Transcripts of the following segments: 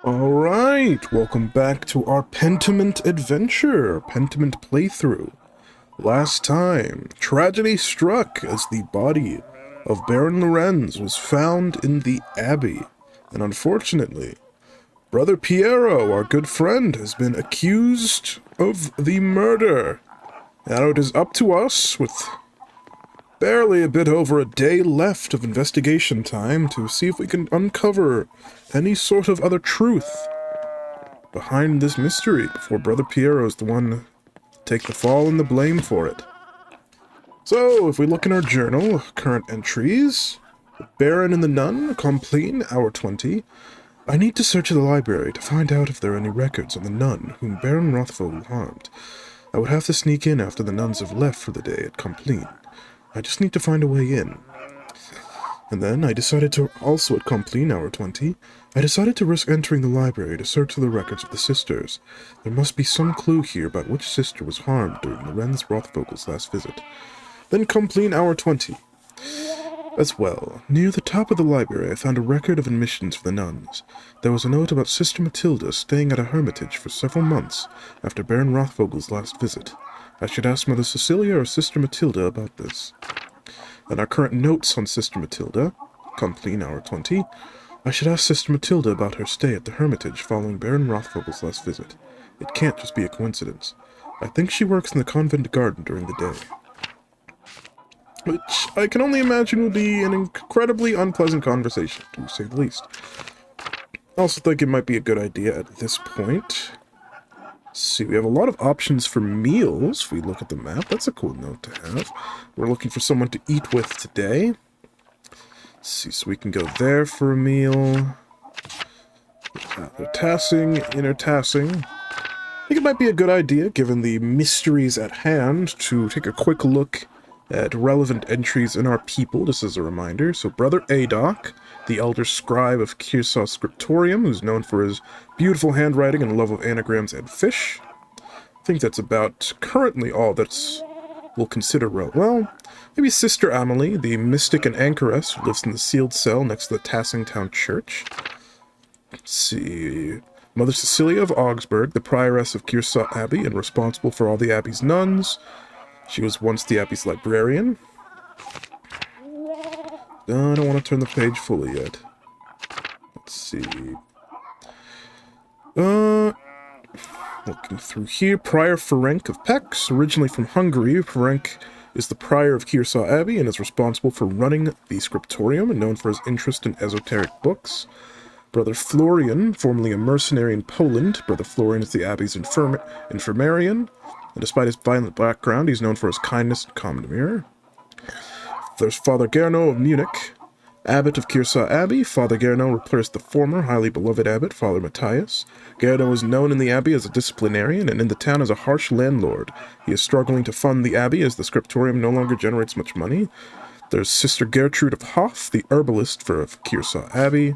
Alright, welcome back to our Pentiment adventure, Pentiment playthrough. Last time, tragedy struck as the body of Baron Lorenz was found in the abbey, and unfortunately, Brother Piero, our good friend, has been accused of the murder. Now it is up to us, with barely a bit over a day left of investigation time, to see if we can uncover any sort of other truth behind this mystery before Brother Piero is the one to take the fall and the blame for it. So, if we look in our journal, current entries, the Baron and the Nun, Compline, hour 20. I need to search the library to find out if there are any records on the nun whom Baron Rothvogel harmed. I would have to sneak in after the nuns have left for the day at Compline. I just need to find a way in. And then I decided to, also at Compline, hour 20, I decided to risk entering the library to search for the records of the sisters. There must be some clue here about which sister was harmed during Lorenz Rothvogel's last visit. Then Compline, hour 20. As well, near the top of the library I found a record of admissions for the nuns. There was a note about Sister Matilda staying at a hermitage for several months after Baron Rothvogel's last visit. I should ask Mother Cecilia or Sister Matilda about this. And our current notes on Sister Matilda, Compline, hour 20. I should ask Sister Matilda about her stay at the hermitage following Baron Rothvogel's last visit. It can't just be a coincidence. I think she works in the convent garden during the day. Which I can only imagine will be an incredibly unpleasant conversation, to say the least. I also think it might be a good idea at this point. Let's see, we have a lot of options for meals if we look at the map. That's a cool note to have. We're looking for someone to eat with today. Let's see, so we can go there for a meal. Tassing, inner Tassing. I think it might be a good idea, given the mysteries at hand, to take a quick look at relevant entries in our people, just as a reminder. So Brother Adoc, the elder scribe of Kirsau Scriptorium, who's known for his beautiful handwriting and love of anagrams and fish. I think that's about currently all that's we'll consider well. Maybe Sister Amelie, the mystic and anchoress who lives in the sealed cell next to the Tassing Town Church. Let's see. Mother Cecilia of Augsburg, the prioress of Kirsau Abbey and responsible for all the abbey's nuns. She was once the abbey's librarian. I don't want to turn the page fully yet. Let's see. Looking through here. Prior Ferenc of Pex, originally from Hungary. Ferenc is the prior of Kirsau Abbey and is responsible for running the scriptorium and known for his interest in esoteric books. Brother Florian, formerly a mercenary in Poland. Brother Florian is the abbey's infirmarian. And despite his violent background, he's known for his kindness and calm demeanor. There's Father Gerno of Munich, abbot of Kirsau Abbey. Father Gerno replaced the former, highly beloved abbot, Father Matthias. Gerno is known in the abbey as a disciplinarian and in the town as a harsh landlord. He is struggling to fund the abbey as the scriptorium no longer generates much money. There's Sister Gertrude of Hoff, the herbalist for Kirsau Abbey,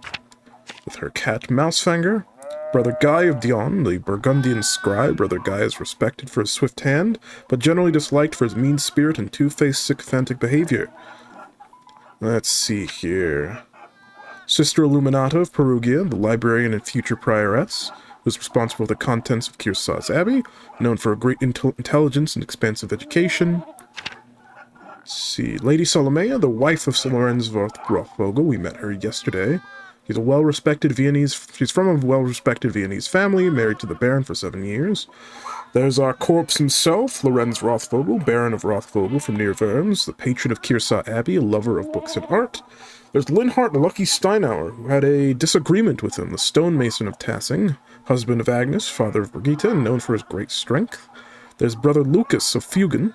with her cat Mousefanger. Brother Guy of Dion, the Burgundian scribe. Brother Guy is respected for his swift hand, but generally disliked for his mean spirit and two-faced sycophantic behavior. Let's see here. Sister Illuminata of Perugia, the librarian and future prioress, who's responsible for the contents of Kirsau's Abbey, known for a great intelligence and expansive education. Let's see. Lady Solomea, the wife of Lorenz Rothvogel. We met her yesterday. She's from a well-respected Viennese family, married to the Baron for 7 years. There's our corpse himself, Lorenz Rothvogel, Baron of Rothvogel from near Worms, the patron of Kirsau Abbey, a lover of books and art. There's Linhart Lucky Steinauer, who had a disagreement with him, the stonemason of Tassing, husband of Agnes, father of Brigitte, and known for his great strength. There's Brother Lucas of Fugen,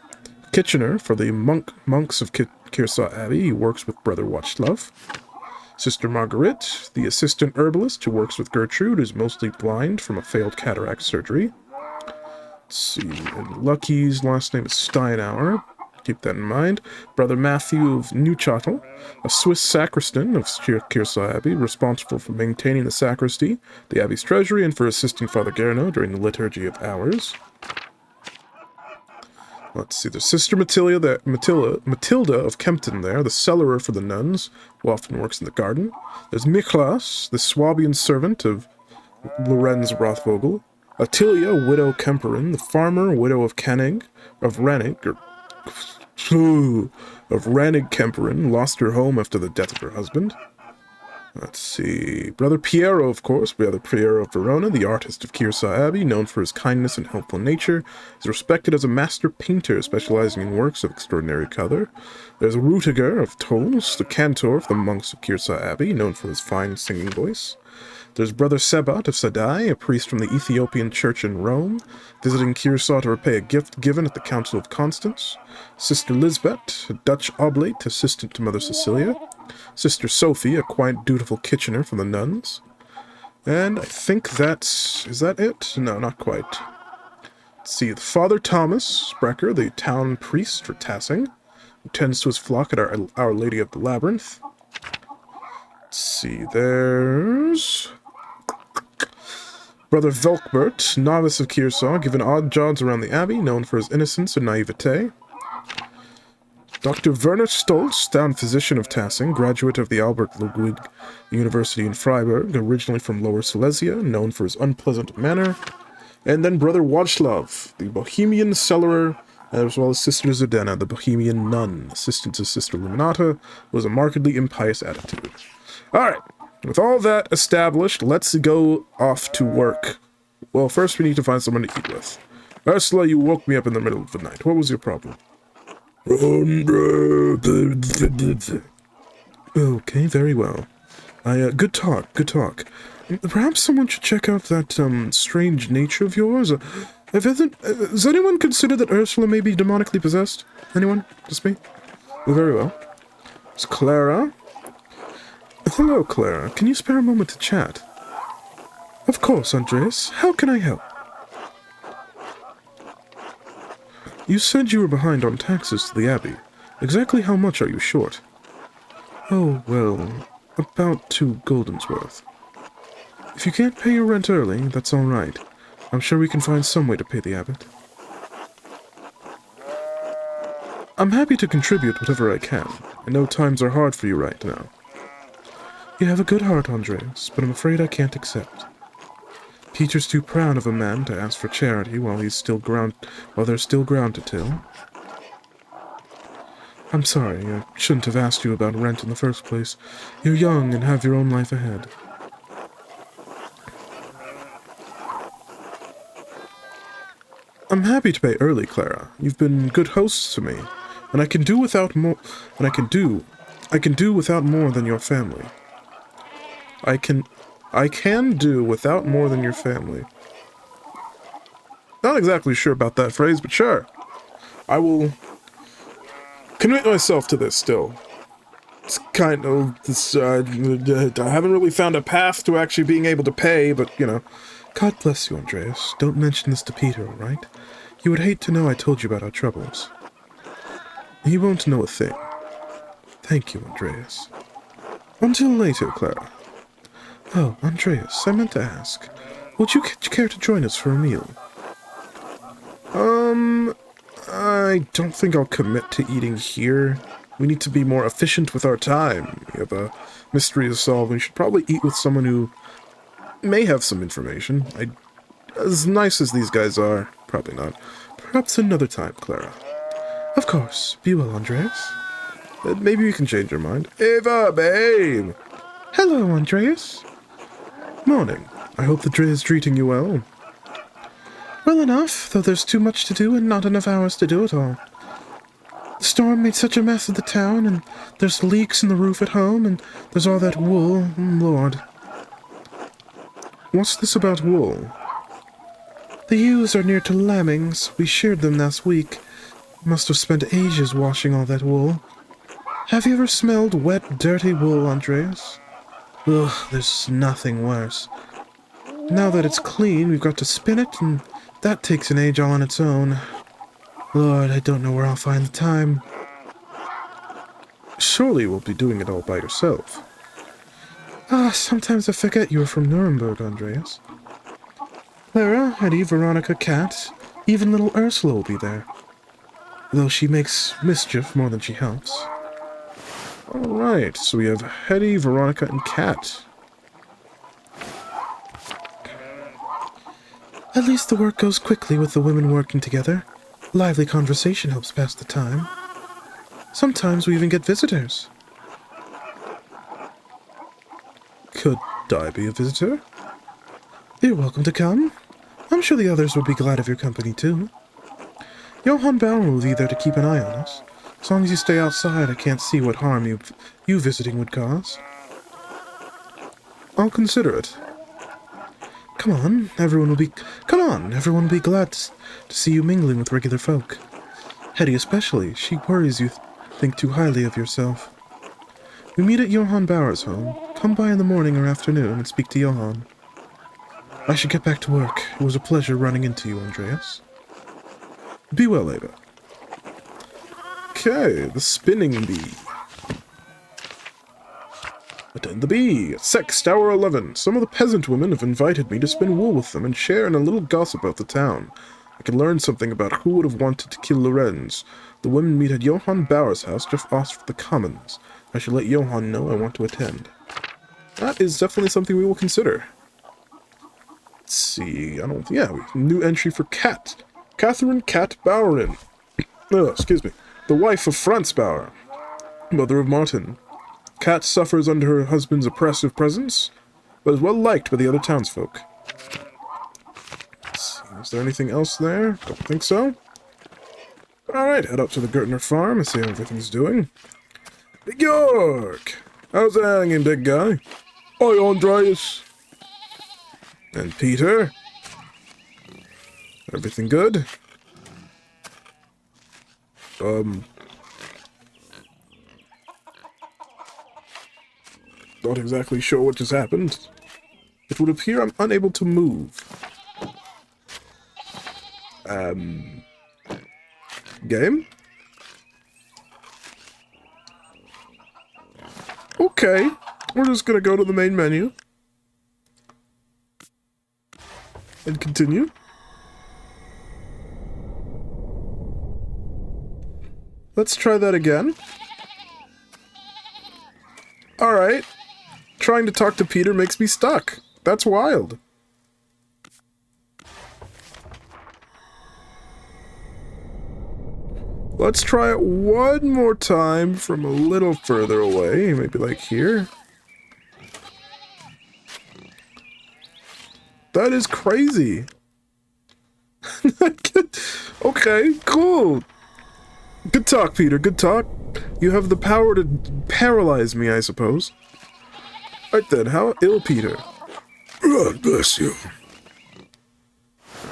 Kitchener for the monks of Kirsau Abbey. He works with Brother Watchlove. Sister Marguerite, the assistant herbalist who works with Gertrude, who's mostly blind from a failed cataract surgery. Let's see, and Lucky's last name is Steinauer. Keep that in mind. Brother Matthew of Neuchâtel, a Swiss sacristan of Kirsau Abbey, responsible for maintaining the sacristy, the abbey's treasury, and for assisting Father Gerno during the liturgy of hours. Let's see, there's Sister Matilda of Kempten there, the cellarer for the nuns, who often works in the garden. There's Miklas, the Swabian servant of Lorenz Rothvogel. Attilia, widow Kemperin, the farmer, widow of Rennig, of Rannig Kemperin, lost her home after the death of her husband. Let's see. Brother Piero, of course, Brother Piero of Verona, the artist of Kiersau Abbey, known for his kindness and helpful nature, is respected as a master painter, specializing in works of extraordinary color. There's Rutiger of Tols, the cantor of the monks of Kiersau Abbey, known for his fine singing voice. There's Brother Sebat of Sadai, a priest from the Ethiopian Church in Rome, visiting Kiersau to repay a gift given at the Council of Constance. Sister Lisbeth, a Dutch oblate, assistant to Mother Cecilia. Sister Sophie, a quiet, dutiful Kitchener from the nuns. And I think that's... is that it? No, not quite. Let's see, Father Thomas Sprecher, the town priest for Tassing, who tends to his flock at Our Lady of the Labyrinth. Let's see, there's... Brother Velkbert, novice of Kiersau, given odd jobs around the abbey, known for his innocence and naivete. Dr. Werner Stolz, town physician of Tassing, graduate of the Albert Ludwig University in Freiburg, originally from Lower Silesia, known for his unpleasant manner. And then Brother Waclav, the Bohemian cellarer, as well as Sister Zerdena, the Bohemian nun, assistant to Sister Luminata, who has a markedly impious attitude. Alright. With all that established, let's go off to work. Well, first we need to find someone to eat with. Ursula, you woke me up in the middle of the night. What was your problem? Okay, very well. Good talk, good talk. Perhaps someone should check out that, strange nature of yours. Has anyone considered that Ursula may be demonically possessed? Anyone? Just me? Very well. It's Clara. Hello, Clara. Can you spare a moment to chat? Of course, Andreas. How can I help? You said you were behind on taxes to the abbey. Exactly how much are you short? Oh, well, about 2 guldens worth. If you can't pay your rent early, that's all right. I'm sure we can find some way to pay the abbot. I'm happy to contribute whatever I can. I know times are hard for you right now. You have a good heart, Andreas, but I'm afraid I can't accept. Peter's too proud of a man to ask for charity while there's still ground to till. I'm sorry, I shouldn't have asked you about rent in the first place. You're young and have your own life ahead. I'm happy to pay early, Clara. You've been good hosts to me, and I can do without more. And I can do without more than your family. I can do without more than your family. Not exactly sure about that phrase, but sure. I will commit myself to this still. It's kind of this. I haven't really found a path to actually being able to pay, but you know. God bless you, Andreas. Don't mention this to Peter, all right? You would hate to know I told you about our troubles. He won't know a thing. Thank you, Andreas. Until later, Clara. Oh, Andreas, I meant to ask. Would you care to join us for a meal? I don't think I'll commit to eating here. We need to be more efficient with our time. We have a mystery to solve. We should probably eat with someone who may have some information. As nice as these guys are, probably not. Perhaps another time, Clara. Of course. Be well, Andreas. Maybe you can change your mind. Eva, babe! Hello, Andreas. Morning. I hope the Dre is treating you well. Well enough, though there's too much to do and not enough hours to do it all. The storm made such a mess of the town, and there's leaks in the roof at home, and there's all that wool. Lord. What's this about wool? The ewes are near to lambings. We sheared them last week. Must have spent ages washing all that wool. Have you ever smelled wet, dirty wool, Andreas? Ugh, there's nothing worse. Now that it's clean, we've got to spin it, and that takes an age all on its own. Lord, I don't know where I'll find the time. Surely you won't be doing it all by yourself. Sometimes I forget you are from Nuremberg, Andreas. Clara, Eddie, Veronica, Kat, even little Ursula will be there. Though she makes mischief more than she helps. Alright, so we have Hetty, Veronica, and Kat. At least the work goes quickly with the women working together. Lively conversation helps pass the time. Sometimes we even get visitors. Could I be a visitor? You're welcome to come. I'm sure the others would be glad of your company, too. Johann Bauer will be there to keep an eye on us. As long as you stay outside, I can't see what harm you visiting would cause. I'll consider it. Come on, everyone will be glad to see you mingling with regular folk. Hetty especially, she worries you think too highly of yourself. We meet at Johann Bauer's home. Come by in the morning or afternoon and speak to Johann. I should get back to work. It was a pleasure running into you, Andreas. Be well, Ava. Okay, the spinning bee. Attend the bee. Sext, hour 11. Some of the peasant women have invited me to spin wool with them and share in a little gossip about the town. I can learn something about who would have wanted to kill Lorenz. The women meet at Johann Bauer's house just off the commons. I should let Johann know I want to attend. That is definitely something we will consider. Let's see, new entry for Kat. Catherine Kat Bauerin. Oh, excuse me. The wife of Franz Bauer, mother of Martin. Kat suffers under her husband's oppressive presence, but is well liked by the other townsfolk. Let's see, is there anything else there? Don't think so. Alright, head up to the Gertner farm and see how everything's doing. Big York! How's it hanging, big guy? Hi, Andreas. And Peter? Everything good? Not exactly sure what just happened. It would appear I'm unable to move. Game? Okay, we're just gonna go to the main menu. And continue. Let's try that again. Alright. Trying to talk to Peter makes me stuck. That's wild. Let's try it one more time from a little further away. Maybe like here. That is crazy. Okay, cool. Good talk, Peter. Good talk. You have the power to paralyze me, I suppose. Right then, how ill, Peter? God bless you.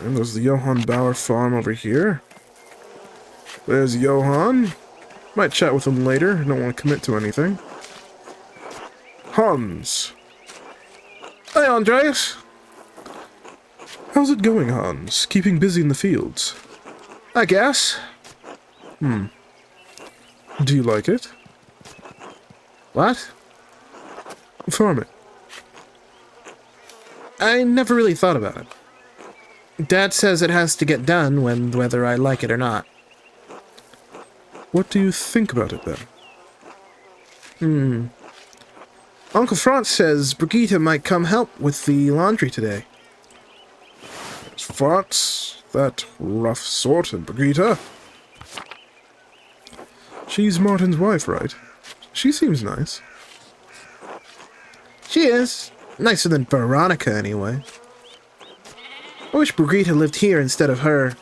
And there's the Johann Bauer farm over here. There's Johann. Might chat with him later. I don't want to commit to anything. Hans. Hey, Andreas. How's it going, Hans? Keeping busy in the fields? I guess. Do you like it? What? Farming. I never really thought about it. Dad says it has to get done whether I like it or not. What do you think about it, then? Uncle Franz says Brigitte might come help with the laundry today. Is Franz that rough sort, and Brigitte? She's Martin's wife, right? She seems nice. She is. Nicer than Veronica, anyway. I wish Brigitte lived here instead of her.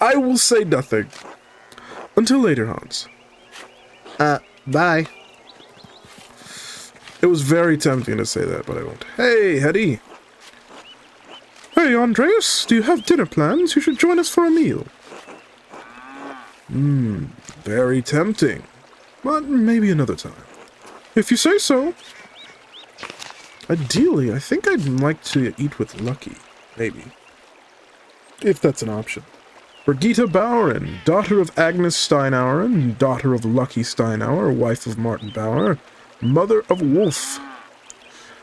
I will say nothing. Until later, Hans. Bye. It was very tempting to say that, but I won't. Hey, Hetty. Hey, Andreas, do you have dinner plans? You should join us for a meal. Very tempting. But maybe another time. If you say so. Ideally, I think I'd like to eat with Lucky. Maybe. If that's an option. Brigitte Bauerin, daughter of Agnes Steinauer, daughter of Lucky Steinauer, wife of Martin Bauer, mother of Wolf.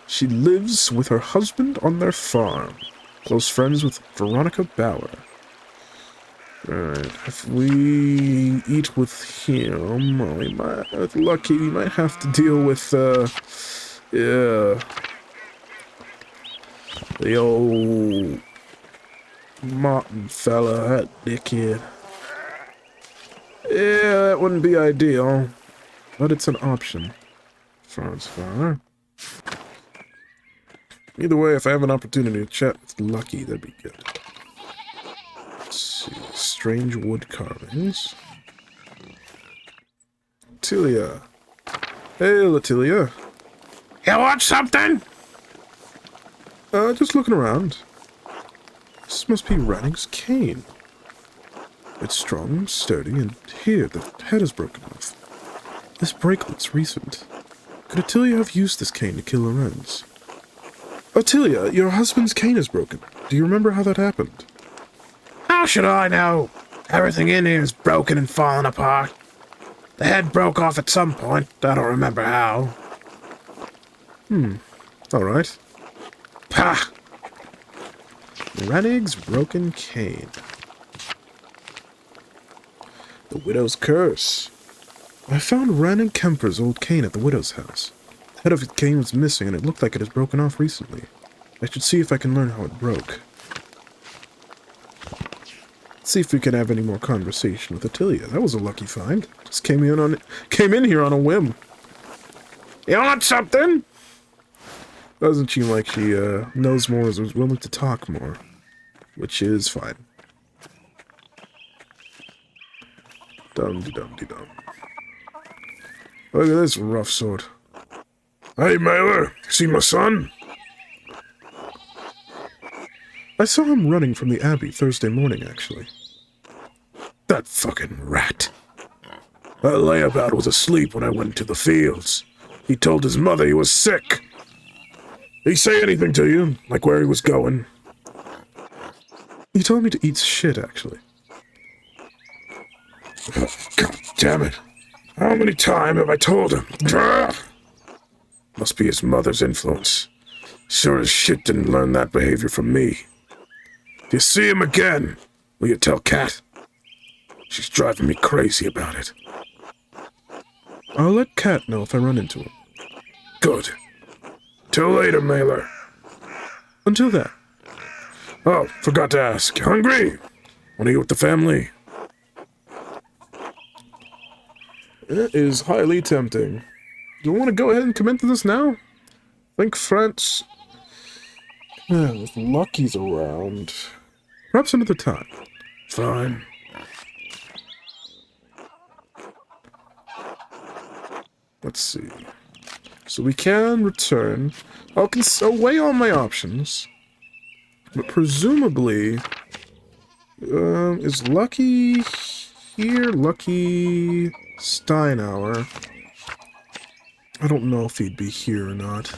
She lives with her husband on their farm. Close friends with Veronica Bauer. Alright, if we eat with him, well, we might, if lucky, we might have to deal with, yeah, the old Martin fella, that dickhead. Yeah, that wouldn't be ideal, but it's an option. Francois. Either way, if I have an opportunity to chat with Lucky, that'd be good. Let's see. Strange wood carvings. Latilia. Hey, Latilia. You want something? Just looking around. This must be Ranning's cane. It's strong, sturdy, and here the head is broken off. This bracelet's recent. Could Attilia have used this cane to kill Lorenz? Attilia, your husband's cane is broken. Do you remember how that happened? How should I know? Everything in here is broken and falling apart. The head broke off at some point. I don't remember how. Alright. Pah! Rannig's broken cane. The Widow's Curse. I found Rannig Kemper's old cane at the Widow's house. The head of his cane was missing and it looked like it had broken off recently. I should see if I can learn how it broke. Let's see if we can have any more conversation with Attilia. That was a lucky find. Just came in here on a whim. You want something? Doesn't seem like she knows more or is willing to talk more. Which is fine. Dum-de-dum-de-dum. Look at this rough sword. Hey, Mailer, see my son? I saw him running from the Abbey Thursday morning, actually. That fucking rat. That layabout was asleep when I went to the fields. He told his mother he was sick. Did he say anything to you? Like where he was going? He told me to eat shit, actually. God damn it. How many times have I told him? Must be his mother's influence. Sure as shit didn't learn that behavior from me. If you see him again, will you tell Kat? She's driving me crazy about it. I'll let Kat know if I run into him. Good. Till later, Mailer. Until then. Oh, forgot to ask. Hungry? Want to eat with the family? It is highly tempting. Do you want to go ahead and commit to this now? I think France... if Lucky's around... Perhaps another time. Fine. Let's see. So we can return. I'll weigh all my options. But presumably... is Lucky here? Lucky... Steinauer. I don't know if he'd be here or not.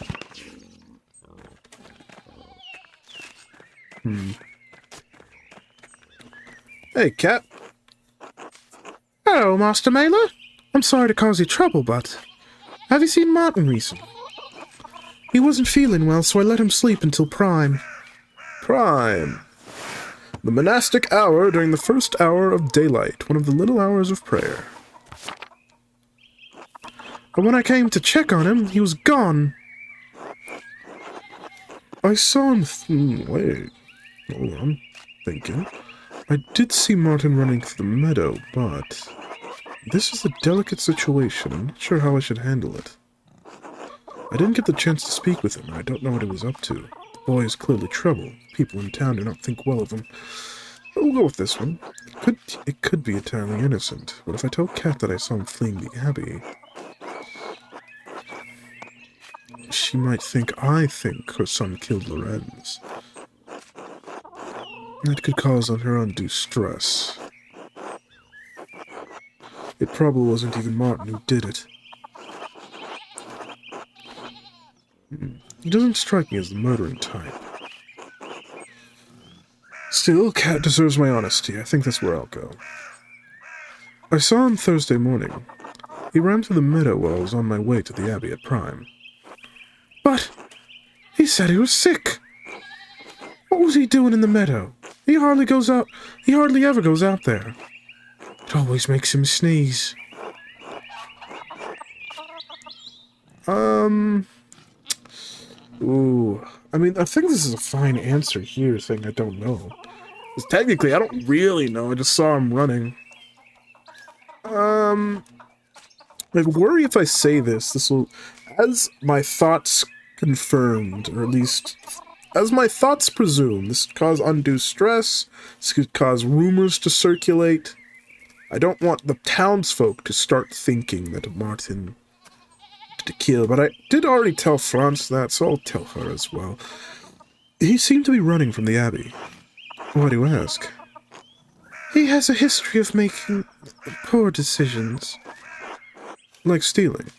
Hey, Cat. Hello, Master Mailer. I'm sorry to cause you trouble, but... Have you seen Martin recently? He wasn't feeling well, so I let him sleep until prime. Prime. The monastic hour during the first hour of daylight, one of the little hours of prayer. But when I came to check on him, he was gone. I saw him... wait. Hold on. Thinking. I did see Martin running through the meadow, but... This is a delicate situation. I'm not sure how I should handle it. I didn't get the chance to speak with him, and I don't know what he was up to. The boy is clearly trouble. People in town do not think well of him. But we'll go with this one. It could be entirely innocent. But if I tell Kat that I saw him fleeing the Abbey... She might think I think her son killed Lorenz. That could cause on her undue stress. It probably wasn't even Martin who did it. He doesn't strike me as the murdering type. Still, Kat deserves my honesty. I think that's where I'll go. I saw him Thursday morning. He ran through the meadow while I was on my way to the Abbey at Prime. But he said he was sick. What was he doing in the meadow? He hardly goes out. He hardly ever goes out there. It always makes him sneeze. Ooh. I mean, I think this is a fine answer here, saying I don't know. Because technically, I don't really know. I just saw him running. I worry if I say this will, as my thoughts confirmed, or at least, as my thoughts presume, this could cause undue stress, this could cause rumors to circulate. I don't want the townsfolk to start thinking that Martin did the kill, but I did already tell Franz that, so I'll tell her as well. He seemed to be running from the abbey. Why do you ask? He has a history of making poor decisions. Like stealing.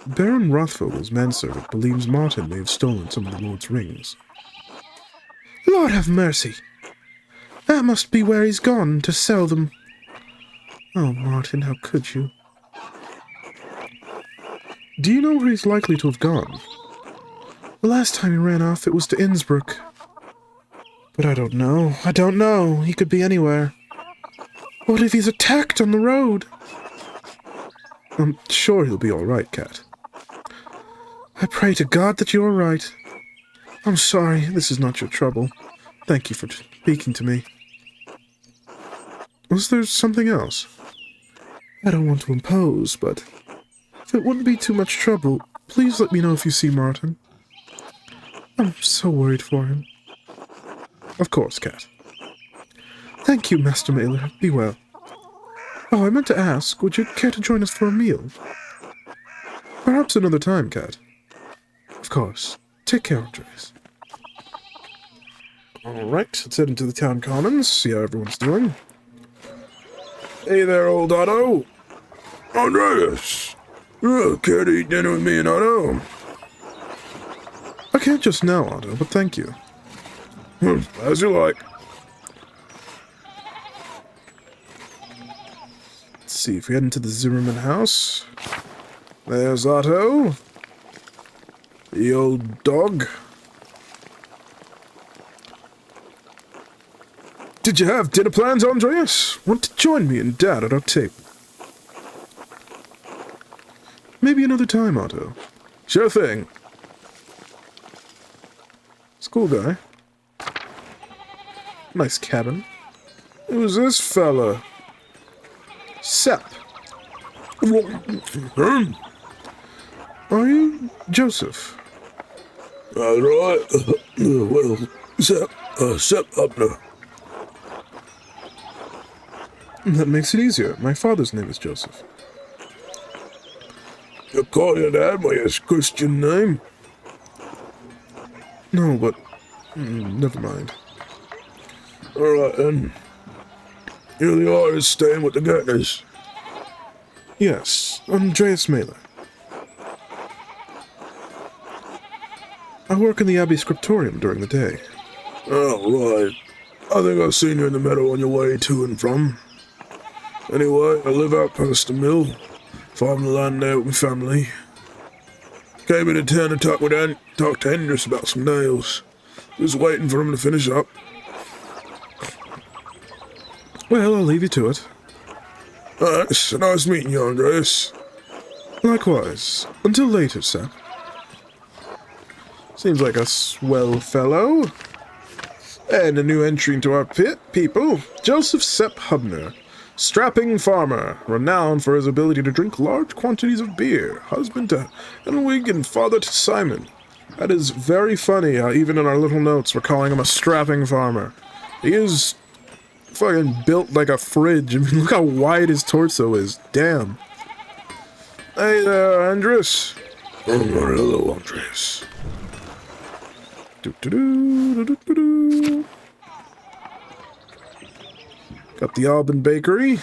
Baron Rothvogel's manservant believes Martin may have stolen some of the Lord's rings. Lord have mercy! That must be where he's gone to sell them. Oh, Martin, how could you? Do you know where he's likely to have gone? The last time he ran off, it was to Innsbruck. But I don't know. I don't know. He could be anywhere. What if he's attacked on the road? I'm sure he'll be all right, Cat. I pray to God that you are right. I'm sorry, this is not your trouble. Thank you for speaking to me. Was there something else? I don't want to impose, but if it wouldn't be too much trouble, please let me know if you see Martin. I'm so worried for him. Of course, Cat. Thank you, Master Mailer. Be well. Oh, I meant to ask, would you care to join us for a meal? Perhaps another time, Cat. Of course. Take care, Andreas. Alright, let's head into the town commons, see how everyone's doing. Hey there, old Otto. Andreas! Care to eat dinner with me and Otto? I can't just now, Otto, but thank you. As you like. Let's see, if we head into the Zimmerman house. There's Otto. The old dog. Did you have dinner plans, Andreas? Want to join me and Dad at our table? Maybe another time, Otto. Sure thing. School guy. Nice cabin. Who's this fella? Sepp. Are you Joseph? That's right. Well, Sepp Hubner. That makes it easier. My father's name is Joseph. You call your dad by his Christian name? No, but... never mind. Alright then. You're the artist staying with the Gettners. Yes, Andreas Mailer. I work in the Abbey scriptorium during the day. Oh, right. I think I've seen you in the meadow on your way to and from. Anyway, I live out past the mill. Farm the land there with my family. Came into town to talk to Andreas about some nails. Just waiting for him to finish up. Well, I'll leave you to it. It's nice meeting you, Andreas. Likewise. Until later, Sepp. Seems like a swell fellow. And a new entry into our pit, people. Joseph Sepp Hubner. Strapping farmer, renowned for his ability to drink large quantities of beer. Husband to Henwig and father to Simon. That is very funny how even in our little notes we're calling him a strapping farmer. He is fucking built like a fridge. I mean, look how wide his torso is. Damn. Hey there, Andreas. Oh, hello, Andreas. Do-do-do-do-do-do. Got the Alban Bakery.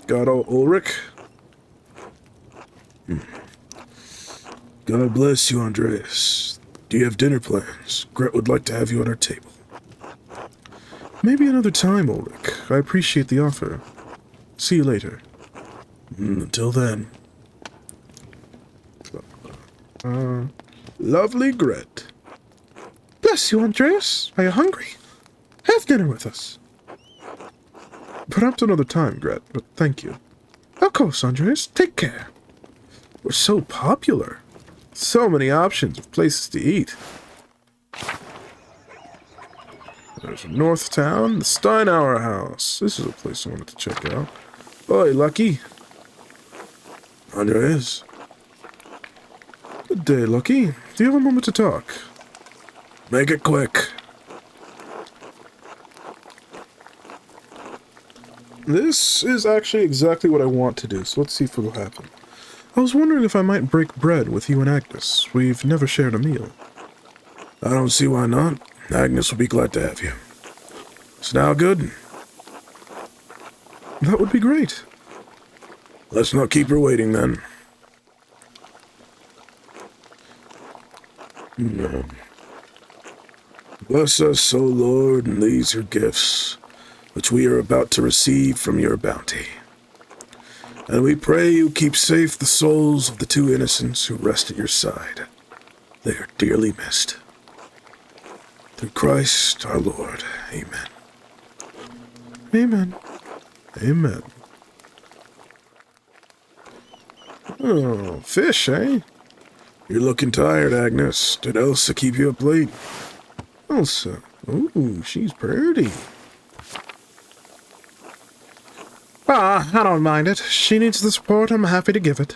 Got old Ulrich. God bless you, Andreas. Do you have dinner plans? Gret would like to have you at our table. Maybe another time, Ulrich. I appreciate the offer. See you later. Until then. Lovely Gret. Bless bless you, Andreas. Are you hungry? Have dinner with us. Perhaps another time, Gret, but thank you. Of course, Andreas. Take care. We're so popular. So many options of places to eat. There's North Town, the Steinauer House. This is a place I wanted to check out. Oi, Lucky. Andreas? Good day, Lucky. Do you have a moment to talk? Make it quick. This is actually exactly what I want to do, so let's see if it'll happen. I was wondering if I might break bread with you and Agnes. We've never shared a meal. I don't see why not. Agnes will be glad to have you. Is now good? That would be great. Let's not keep her waiting, then. No. Bless us, O Lord, and these your gifts, which we are about to receive from your bounty. And we pray you keep safe the souls of the two innocents who rest at your side. They are dearly missed. Through Christ our Lord. Amen. Amen. Amen. Oh, fish, eh? You're looking tired, Agnes. Did Elsa keep you up late? Elsa. Ooh, she's pretty. Ah, I don't mind it. She needs the support. I'm happy to give it.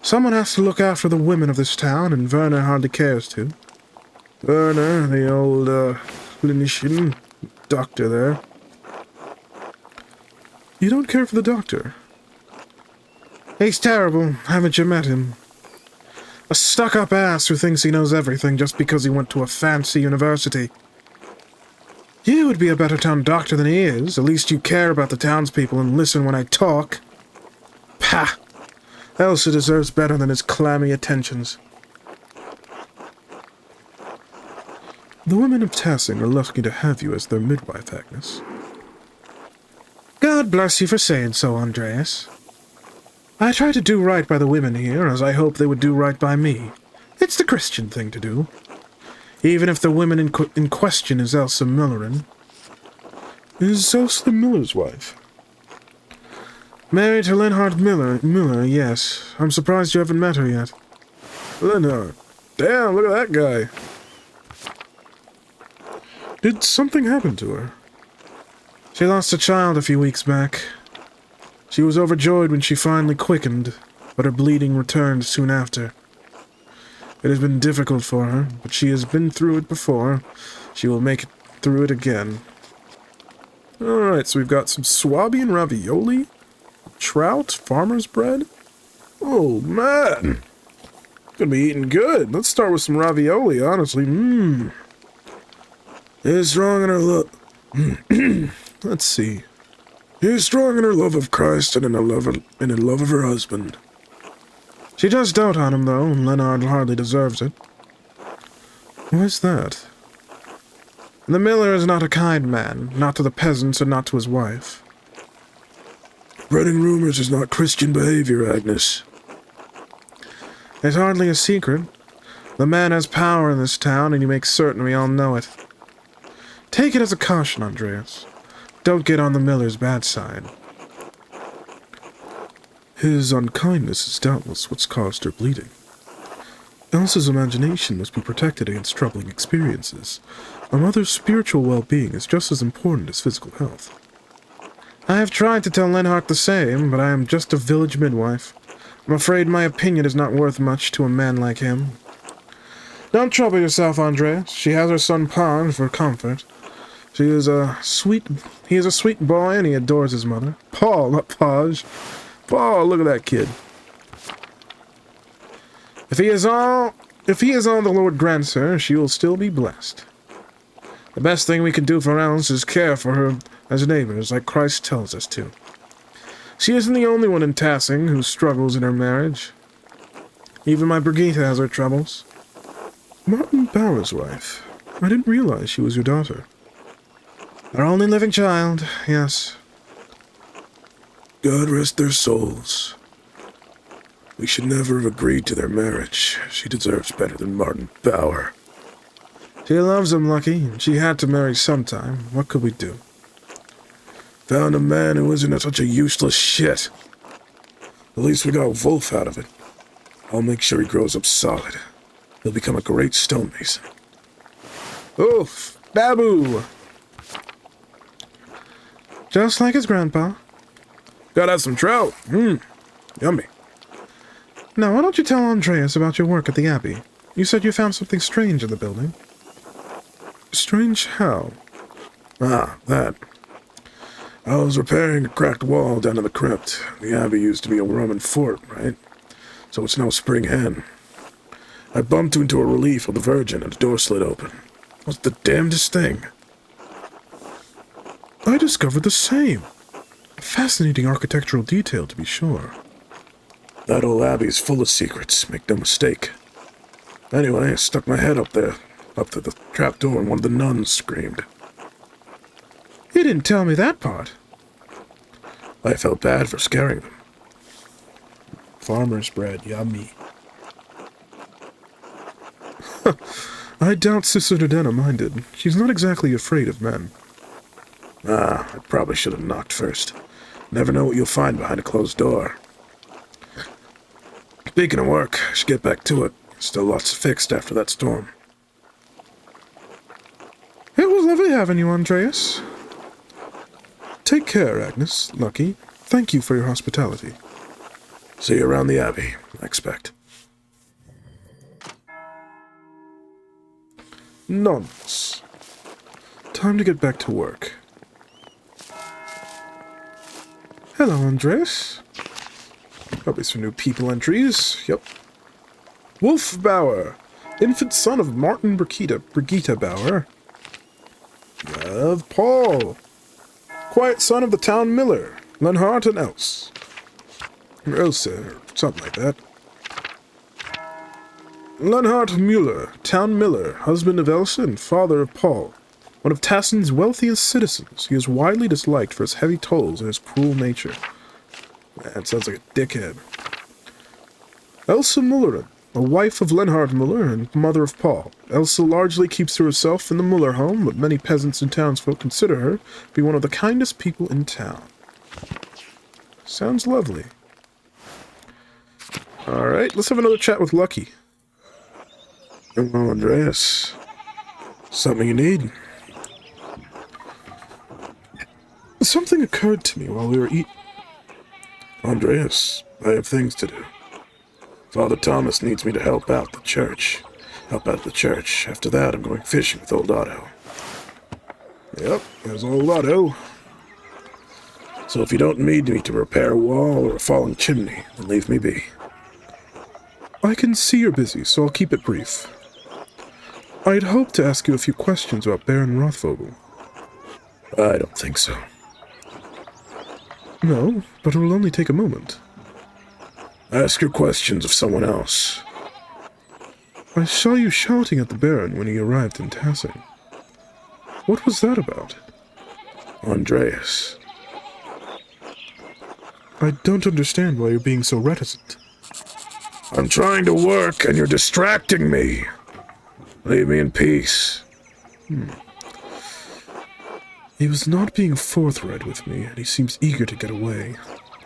Someone has to look after the women of this town, and Werner hardly cares to. Werner, the old, clinician, doctor there. You don't care for the doctor? He's terrible. Haven't you met him? A stuck-up ass who thinks he knows everything just because he went to a fancy university. You would be a better town doctor than he is. At least you care about the townspeople and listen when I talk. Pah! Elsa deserves better than his clammy attentions. The women of Tassing are lucky to have you as their midwife, Agnes. God bless you for saying so, Andreas. I try to do right by the women here, as I hope they would do right by me. It's the Christian thing to do. Even if the woman in question is Elsa Millerin. Is Elsa Miller's wife? Married to Leonhard Miller, yes. I'm surprised you haven't met her yet. Leonhard. Damn, look at that guy. Did something happen to her? She lost a child a few weeks back. She was overjoyed when she finally quickened, but her bleeding returned soon after. It has been difficult for her, but she has been through it before. She will make it through it again. Alright, so we've got some Swabian ravioli, trout, farmer's bread. Oh, man. Gonna be eating good. Let's start with some ravioli, honestly. Is strong in her love. Let's see. Is strong in her love of Christ and in the love of her husband. She does dote on him, though, and Leonhard hardly deserves it. Why's that? The miller is not a kind man, not to the peasants and not to his wife. Spreading rumors is not Christian behavior, Agnes. It's hardly a secret. The man has power in this town, and he makes certain we all know it. Take it as a caution, Andreas. Don't get on the miller's bad side. His unkindness is doubtless what's caused her bleeding. Elsa's imagination must be protected against troubling experiences. A mother's spiritual well-being is just as important as physical health. I have tried to tell Leonhard the same, but I am just a village midwife. I'm afraid my opinion is not worth much to a man like him. Don't trouble yourself, Andreas. She has her son Paj for comfort. He is a sweet boy, and he adores his mother. Paul, not Paj. Paul, look at that kid. If he is all the Lord grants her, she will still be blessed. The best thing we can do for Else is care for her as neighbors, like Christ tells us to. She isn't the only one in Tassing who struggles in her marriage. Even my Brigitte has her troubles. Martin Bauer's wife. I didn't realize she was your daughter. Our only living child, yes. God rest their souls. We should never have agreed to their marriage. She deserves better than Martin Bauer. She loves him, Lucky. She had to marry sometime. What could we do? Found a man who isn't such a useless shit. At least we got Wolf out of it. I'll make sure he grows up solid. He'll become a great stonemason. Oof! Babu! Just like his grandpa. Gotta have some trout. Yummy. Now, why don't you tell Andreas about your work at the abbey? You said you found something strange in the building. Strange how? Ah, that. I was repairing a cracked wall down in the crypt. The abbey used to be a Roman fort, right? So it's no spring hen. I bumped into a relief of the Virgin and the door slid open. What's the damnedest thing? I discovered the same. A fascinating architectural detail, to be sure. That old abbey's full of secrets, make no mistake. Anyway, I stuck my head up there, up to the trapdoor, and one of the nuns screamed. You didn't tell me that part. I felt bad for scaring them. Farmer's bread, yummy. I doubt Sister Dodena minded. She's not exactly afraid of men. Ah, I probably should have knocked first. Never know what you'll find behind a closed door. Speaking of work, I should get back to it. Still lots fixed after that storm. It was lovely having you, Andreas. Take care, Agnes, Lucky. Thank you for your hospitality. See you around the abbey, I expect. Nonsense. Time to get back to work. Hello, Andreas. Probably some new people entries. Yep. Wolf Bauer, infant son of Martin Brigitta Bauer. You have Paul, quiet son of the town miller, Lenhart and Else. Or Else, or something like that. Lenhart Mueller, town miller, husband of Else and father of Paul. One of Tassing's wealthiest citizens, he is widely disliked for his heavy tolls and his cruel nature. That sounds like a dickhead. Elsa Mullerin, a wife of Lenhard Muller and mother of Paul. Elsa largely keeps to herself in the Muller home, but many peasants and townsfolk consider her to be one of the kindest people in town. Sounds lovely. Alright, let's have another chat with Lucky. Hello, Andreas. Something you need? Something occurred to me while we were eating. Andreas, I have things to do. Father Thomas needs me to help out the church. After that, I'm going fishing with old Otto. Yep, there's old Otto. So if you don't need me to repair a wall or a falling chimney, then leave me be. I can see you're busy, so I'll keep it brief. I'd hoped to ask you a few questions about Baron Rothvogel. I don't think so. No, but it will only take a moment. Ask your questions of someone else. I saw you shouting at the Baron when he arrived in Tassing. What was that about? Andreas. I don't understand why you're being so reticent. I'm trying to work and you're distracting me. Leave me in peace. He was not being forthright with me, and he seems eager to get away.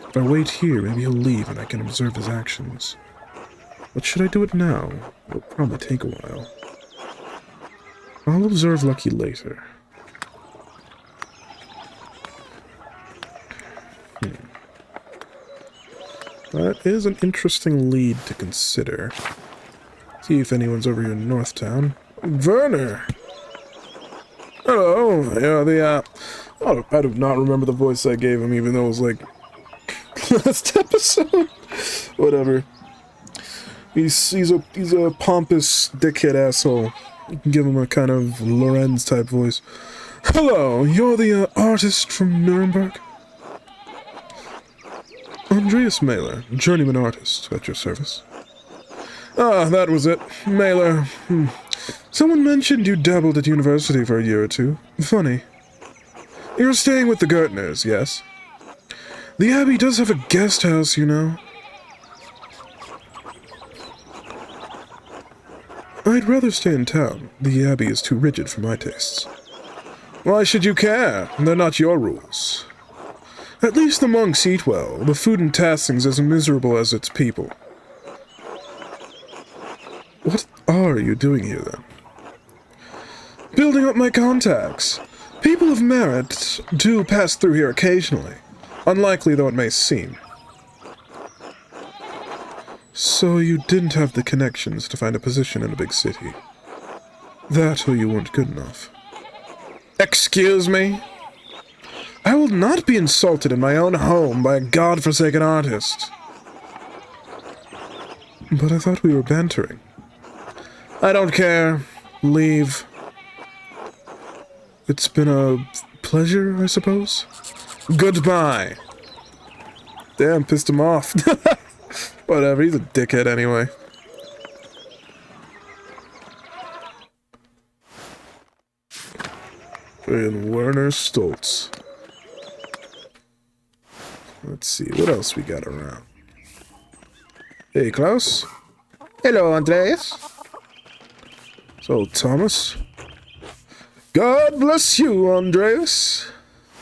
If I wait here, maybe he'll leave and I can observe his actions. But should I do it now? It'll probably take a while. I'll observe Lucky later. That is an interesting lead to consider. See if anyone's over here in Northtown. Werner! Hello, yeah, oh, I do not remember the voice I gave him, even though it was like last episode. Whatever. He's a pompous dickhead asshole. You can give him a kind of Lorenz type voice. Hello, you're the artist from Nuremberg? Andreas Mailer, journeyman artist, at your service. Ah, that was it. Mailer. Someone mentioned you dabbled at university for a year or two. Funny. You're staying with the Gertners, yes? The Abbey does have a guest house, you know. I'd rather stay in town. The abbey is too rigid for my tastes. Why should you care? They're not your rules. At least the monks eat well. The food in Tassing's as miserable as its people. What are you doing here, then? Building up my contacts. People of merit do pass through here occasionally, unlikely though it may seem. So you didn't have the connections to find a position in a big city. That or you weren't good enough. Excuse me? I will not be insulted in my own home by a godforsaken artist. But I thought we were bantering. I don't care. Leave. It's been a pleasure, I suppose? Goodbye. Damn, pissed him off. Whatever, he's a dickhead anyway. And Werner Stoltz. Let's see, what else we got around? Hey, Klaus. Hello, Andreas. So, Thomas. God bless you, Andreas.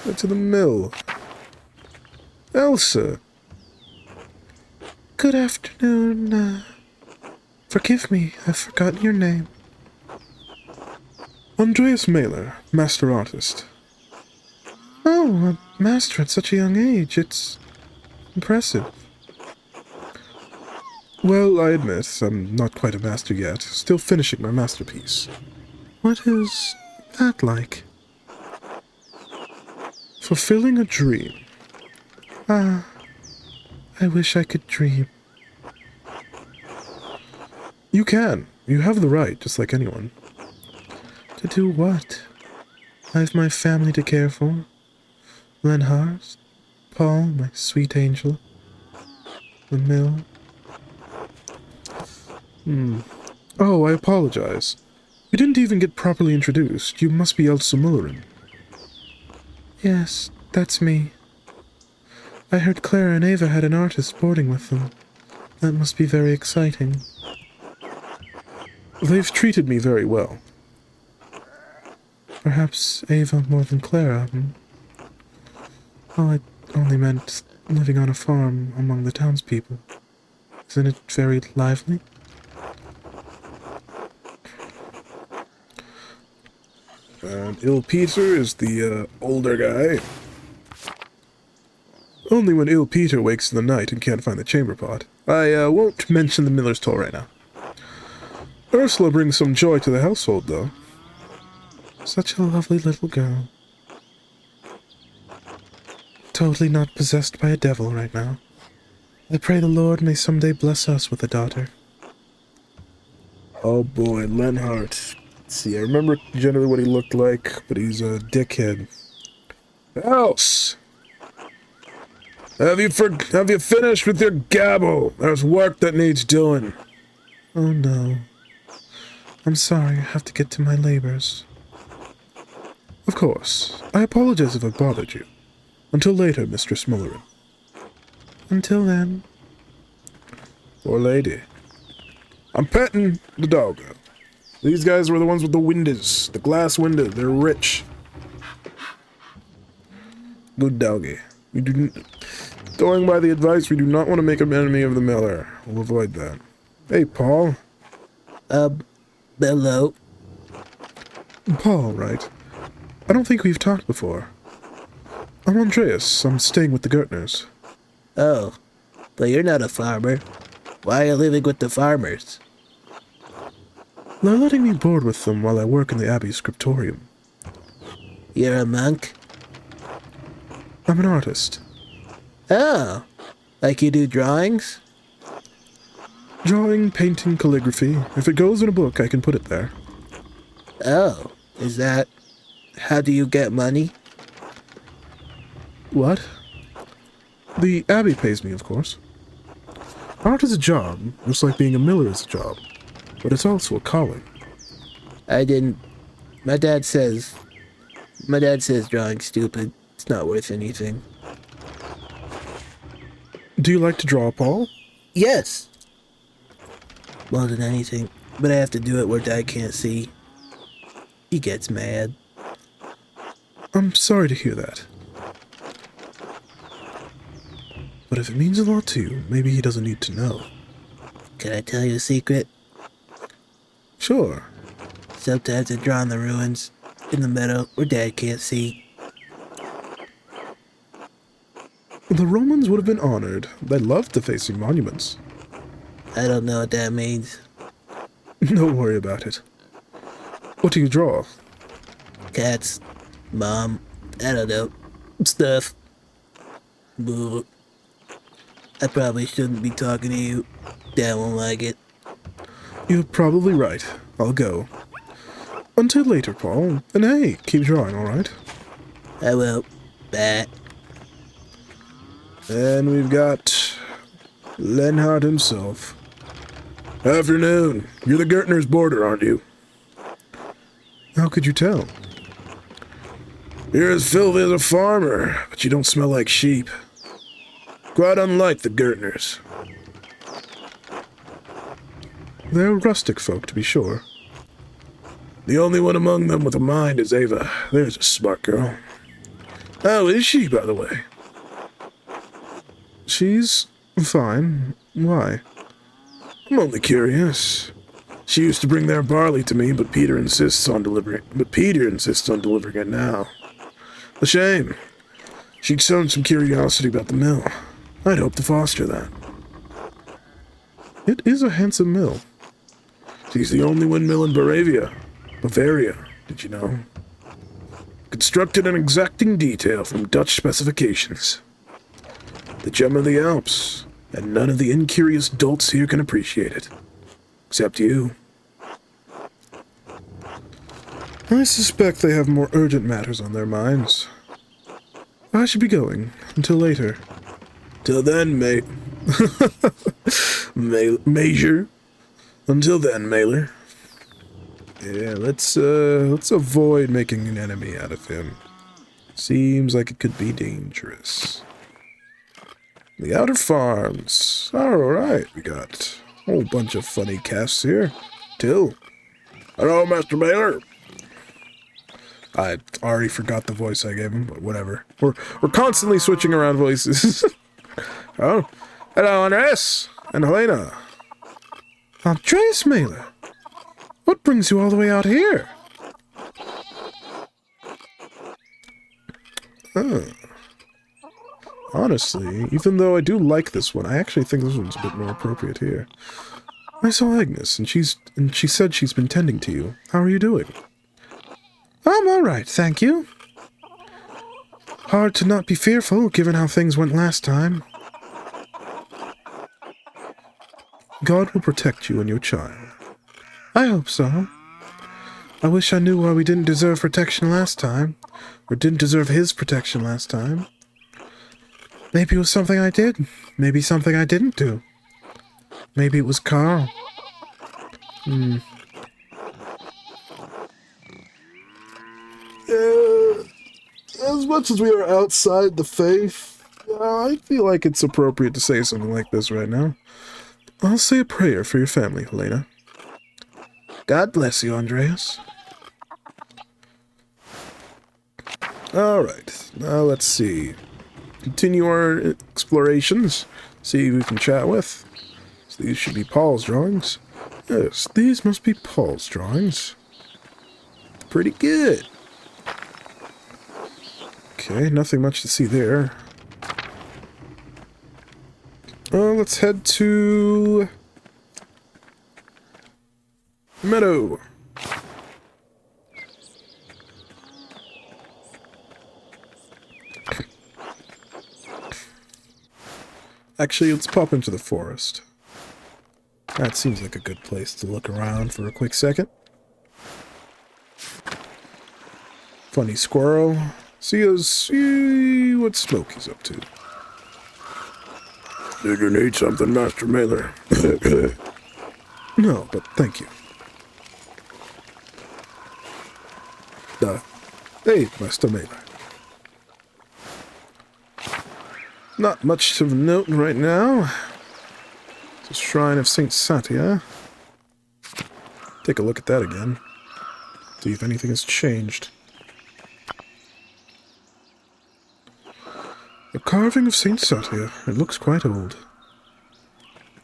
Get to the mill. Elsa. Good afternoon. Forgive me, I've forgotten your name. Andreas Mailer, master artist. Oh, a master at such a young age. It's impressive. Well, I admit, I'm not quite a master yet. Still finishing my masterpiece. What is that like? Fulfilling a dream. Ah, I wish I could dream. You can. You have the right, just like anyone. To do what? I have my family to care for. Lenhars, Paul, my sweet angel. The mill. Oh, I apologize. You didn't even get properly introduced. You must be Elsa Mullerin. Yes, that's me. I heard Clara and Ava had an artist boarding with them. That must be very exciting. They've treated me very well. Perhaps Ava more than Clara, Oh, I only meant living on a farm among the townspeople. Isn't it very lively? And Il Peter is the older guy. Only when Il Peter wakes in the night and can't find the chamber pot. I won't mention the miller's toll right now. Ursula brings some joy to the household, though. Such a lovely little girl. Totally not possessed by a devil right now. I pray the Lord may someday bless us with a daughter. Oh boy, Lenhart. Let's see, I remember generally what he looked like, but he's a dickhead. Else! Have you finished with your gabble? There's work that needs doing. Oh no. I'm sorry, I have to get to my labors. Of course. I apologize if I bothered you. Until later, Mistress Mullerin. Until then. Poor lady. I'm petting the doggo. These guys were the ones with the windows. The glass windows. They're rich. Good doggy. Going by the advice, we do not want to make an enemy of the miller. We'll avoid that. Hey, Paul. Hello. Paul, right? I don't think we've talked before. I'm Andreas. I'm staying with the Gertners. Oh, but you're not a farmer. Why are you living with the farmers? They're letting me board with them while I work in the abbey scriptorium. You're a monk? I'm an artist. Oh, like you do drawings? Drawing, painting, calligraphy. If it goes in a book, I can put it there. Oh, is that... How do you get money? What? The abbey pays me, of course. Art is a job, just like being a miller is a job. But it's also a calling. My dad says drawing's stupid. It's not worth anything. Do you like to draw, Paul? Yes. More than anything. but I have to do it where Dad can't see. He gets mad. I'm sorry to hear that. But if it means a lot to you, maybe he doesn't need to know. Can I tell you a secret? Sure. Sometimes I draw in the ruins, in the meadow where Dad can't see. The Romans would have been honored. They loved defacing monuments. I don't know what that means. Don't worry about it. What do you draw? Cats, Mom, I don't know, stuff. Boo. I probably shouldn't be talking to you. Dad won't like it. You're probably right. I'll go. Until later, Paul. And hey, keep drawing, alright? I will. Bye. And we've got Lenhard himself. Afternoon. You're the Gertner's boarder, aren't you? How could you tell? You're as filthy as a farmer, but you don't smell like sheep. Quite unlike the Gertners. They're rustic folk, to be sure. The only one among them with a mind is Ava. There's a smart girl. How is she, by the way? She's fine. Why? I'm only curious. She used to bring their barley to me, but Peter insists on delivering it now. A shame. She'd shown some curiosity about the mill. I'd hope to foster that. It is a handsome mill. She's the only windmill in Bavaria, did you know? Constructed in exacting detail from Dutch specifications. The gem of the Alps, and none of the incurious dolts here can appreciate it. Except you. I suspect they have more urgent matters on their minds. I should be going. Until later. Till then, mate. Major. Until then, Mailer. Yeah, let's avoid making an enemy out of him. Seems like it could be dangerous. The Outer Farms. Alright, we got a whole bunch of funny casts here. Till. Hello, Master Mailer. I already forgot the voice I gave him, but whatever. We're constantly switching around voices. Oh, hello, Andreas and Helena. Andreas Mailer, what brings you all the way out here? Honestly, even though I do like this one, I actually think this one's a bit more appropriate here. I saw Agnes, and she said she's been tending to you. How are you doing? I'm all right, thank you. Hard to not be fearful, given how things went last time. God will protect you and your child. I hope so. I wish I knew why we didn't deserve protection last time, or didn't deserve his protection last time. Maybe it was something I did. Maybe something I didn't do. Maybe it was Carl. As much as we are outside the faith, I feel like it's appropriate to say something like this right now. I'll say a prayer for your family, Helena. God bless you, Andreas. Alright, now let's see. Continue our explorations. See who we can chat with. So these should be Paul's drawings. Yes, these must be Paul's drawings. Pretty good. Okay, nothing much to see there. Let's head to Meadow. Actually, let's pop into the forest. That seems like a good place to look around for a quick second. Funny squirrel. See what Smokey's up to. Did you need something, Master Mailer? No, but thank you. Hey, Master Mailer. Not much of note right now. It's a shrine of Saint Satya. take a look at that again. See if anything has changed. A carving of Saint Satia. It looks quite old.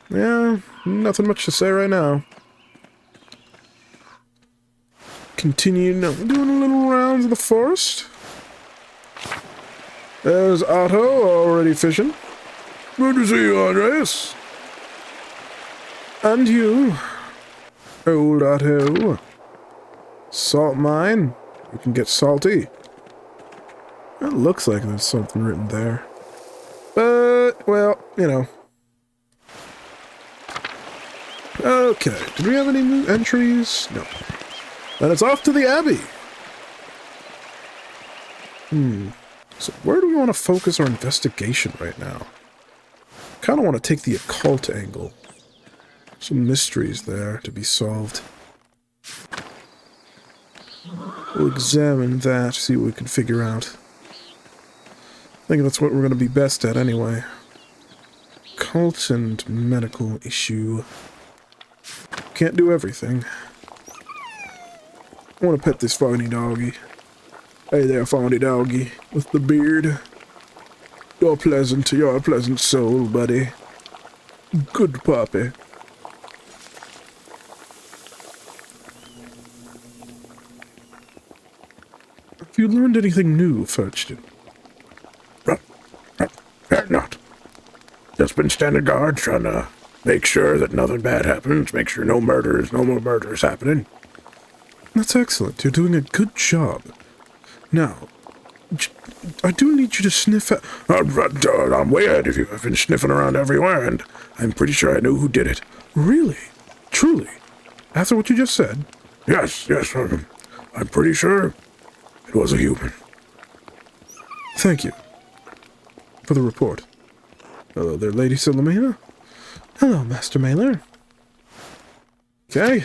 Yeah, nothing much to say right now. Continue doing a little rounds of the forest. There's Otto already fishing. Good to see you, Andreas. And you, old Otto. Salt mine. You can get salty. It looks like there's something written there. But, well, you know. Okay, did we have any new entries? No. Then it's off to the abbey. So where do we want to focus our investigation right now? Kind of want to take the occult angle. Some mysteries there to be solved. We'll examine that, see what we can figure out. I think that's what we're going to be best at anyway. Cult and medical issue. Can't do everything. I want to pet this funny doggy. Hey there, funny doggy, with the beard. You're a pleasant soul, buddy. Good puppy. Have you learned anything new, Furchton? Not. Just been standing guard, trying to make sure that nothing bad happens, make sure no more murders happening. That's excellent. You're doing a good job. Now, I do need you to sniff out... I'm way ahead of you. I've been sniffing around everywhere, and I'm pretty sure I know who did it. Really? Truly? After what you just said? Yes, I'm pretty sure it was a human. Thank you for the report. Hello there, Lady Silomena. Hello, Master Mailer. Okay.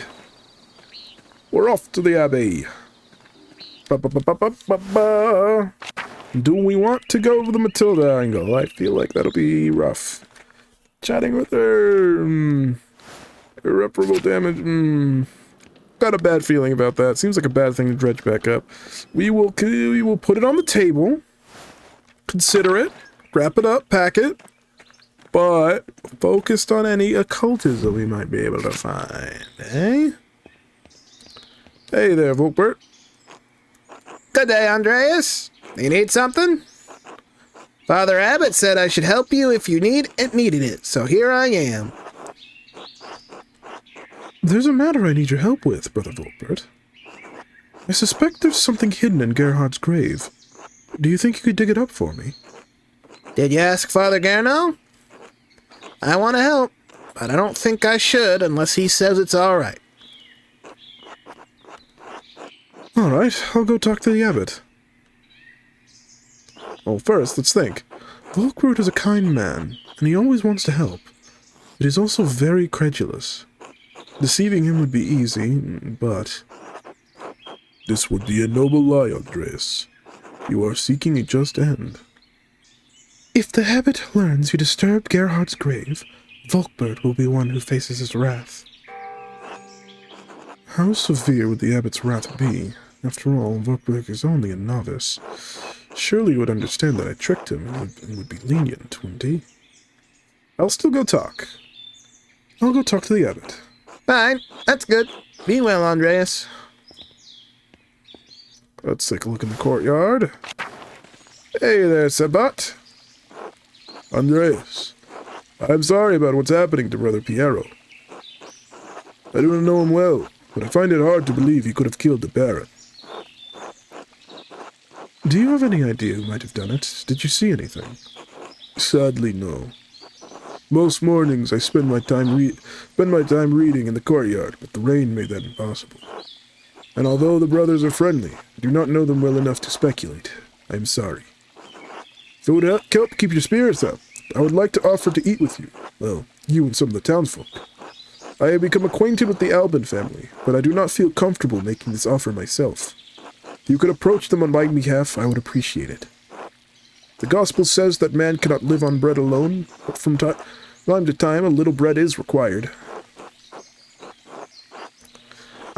We're off to the abbey. Do we want to go over the Matilda angle? I feel like that'll be rough. Chatting with her... irreparable damage... got a bad feeling about that. Seems like a bad thing to dredge back up. We will put it on the table. Consider it. Wrap it up. Pack it. But focused on any occultism we might be able to find. Eh? Hey there, Volkbert. Good day, Andreas. You need something? Father Abbot said I should help you if you needed it, so here I am. There's a matter I need your help with, Brother Volkbert. I suspect there's something hidden in Gerhard's grave. Do you think you could dig it up for me? Did you ask Father Gerno? I want to help, but I don't think I should unless he says it's all right. All right, I'll go talk to the abbot. Well, first, let's think. Volkbert is a kind man, and he always wants to help. But he's also very credulous. Deceiving him would be easy, but... This would be a noble lie, Andreas. You are seeking a just end. If the abbot learns you disturbed Gerhard's grave, Volkbert will be one who faces his wrath. How severe would the abbot's wrath be? After all, Volkbert is only a novice. Surely you would understand that I tricked him and would be lenient, wouldn't he? I'll still go talk. I'll go talk to the abbot. Fine, that's good. Be well, Andreas. Let's take a look in the courtyard. Hey there, Sabat. Andreas, I'm sorry about what's happening to Brother Piero. I don't know him well, but I find it hard to believe he could have killed the Baron. Do you have any idea who might have done it? Did you see anything? Sadly, no. Most mornings I spend my time reading in the courtyard, but the rain made that impossible. And although the brothers are friendly, I do not know them well enough to speculate. I am sorry. If it would help keep your spirits up, I would like to offer to eat with you. Well, you and some of the townsfolk. I have become acquainted with the Albin family, but I do not feel comfortable making this offer myself. If you could approach them on my behalf, I would appreciate it. The gospel says that man cannot live on bread alone, but from time to time a little bread is required.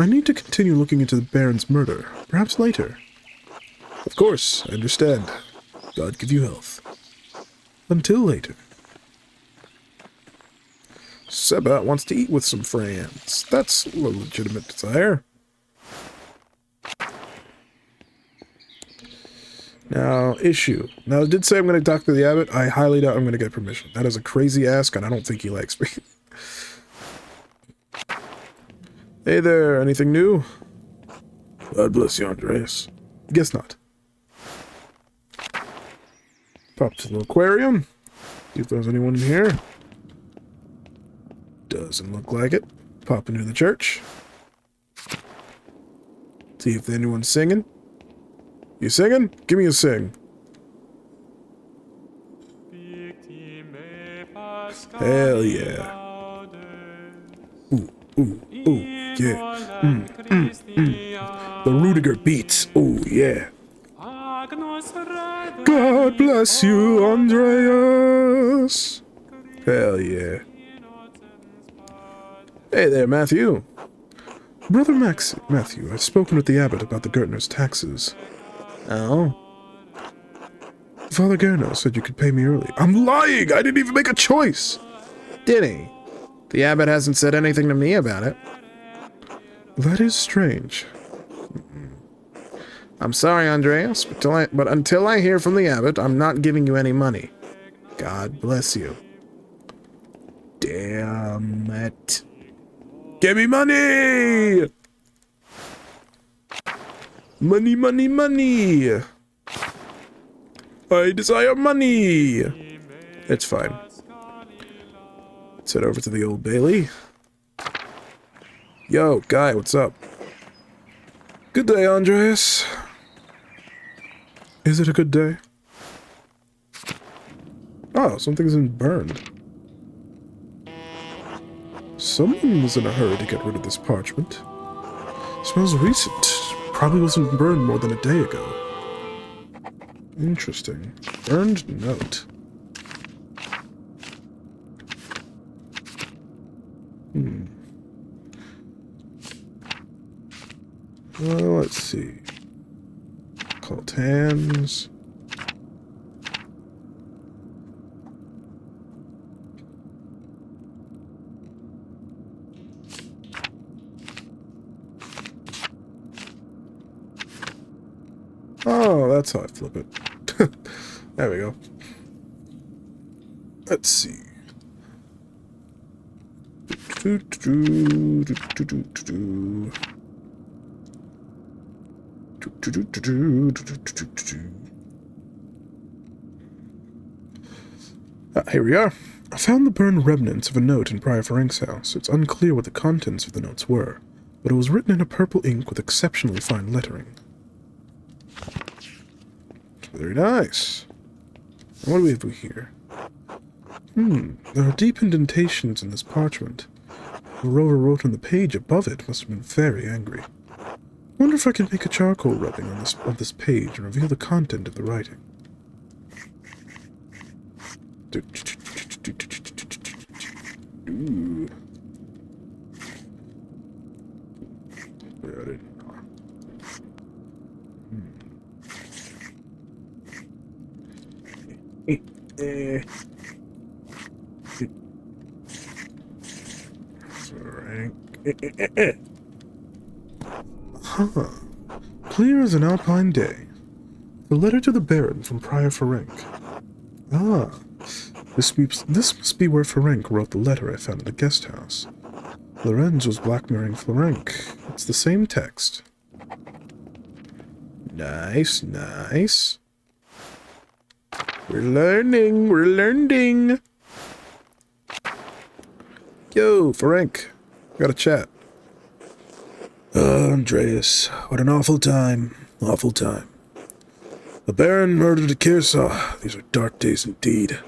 I need to continue looking into the Baron's murder. Perhaps later. Of course, I understand. God give you health. Until later. Seba wants to eat with some friends. That's a legitimate desire. Now, issue. Now, I did say I'm going to talk to the abbot. I highly doubt I'm going to get permission. That is a crazy ask, and I don't think he likes me. Hey there, anything new? God bless you, Andreas. Guess not. Pop to the aquarium. See if there's anyone in here. Doesn't look like it. Pop into the church. See if anyone's singing. You singing? Give me a sing. Hell yeah. Ooh, ooh, ooh, yeah. The Rudiger beats. Ooh, yeah. God bless you, Andreas. Hell yeah. Hey there, Matthew. Brother Matthew, I've spoken with the abbot about the Gertner's taxes. Oh? Father Gerno said you could pay me early. I'm lying! I didn't even make a choice! Did he? The abbot hasn't said anything to me about it. That is strange. I'm sorry, Andreas, but until I hear from the abbot, I'm not giving you any money. God bless you. Damn it. Give me money! Money, money, money! I desire money! It's fine. Let's head over to the Old Bailey. Yo, guy, what's up? Good day, Andreas. Is it a good day? Oh, something's been burned. Someone was in a hurry to get rid of this parchment. Smells recent. Probably wasn't burned more than a day ago. Interesting. Burned note. Well, let's see. Occult hands. Oh, that's how I flip it. There we go. Let's see. Here we are. I found the burned remnants of a note in Prior Ferenc's house. It's unclear what the contents of the notes were, but it was written in a purple ink with exceptionally fine lettering. Very nice. What do we have here? There are deep indentations in this parchment. Whoever wrote on the page above it must have been very angry. Wonder if I can make a charcoal rubbing on this page and reveal the content of the writing. Ooh. Huh. Clear as an alpine day. The letter to the Baron from Prior Ferenc. Ah. This must be where Ferenc wrote the letter I found in the guest house. Lorenz was blackmailing Ferenc. It's the same text. Nice, nice. We're learning. Yo, Ferenc. Got a chat. Andreas, what an awful time. Awful time. The Baron murdered a Kearsarge. These are dark days indeed.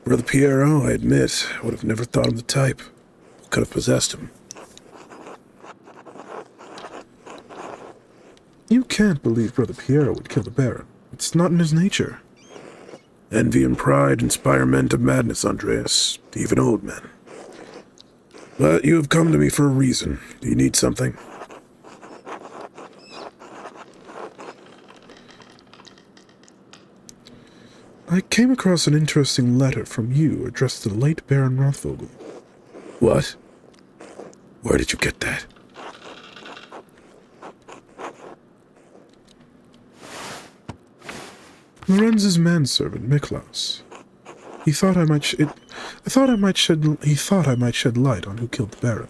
Brother Piero, I admit, would have never thought him the type. Could have possessed him. You can't believe Brother Piero would kill the Baron. It's not in his nature. Envy and pride inspire men to madness, Andreas, even old men. But you have come to me for a reason. Do you need something? I came across an interesting letter from you addressed to the late Baron Rothvogel. What? Where did you get that? Lorenz's manservant, Miklaus. He thought I might shed light on who killed the Baron.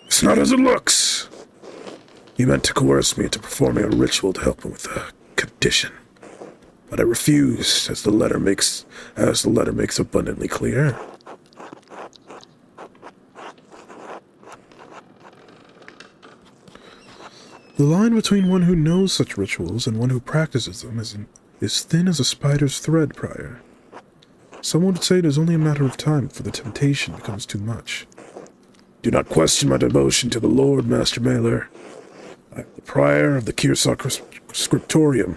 It's not as it looks. He meant to coerce me into performing a ritual to help him with a condition. But I refused, as the letter makes abundantly clear. The line between one who knows such rituals and one who practices them is thin as a spider's thread, Prior. Someone would say it is only a matter of time before the temptation becomes too much. Do not question my devotion to the Lord, Master Mailer. I am the prior of the Kearsark Scriptorium,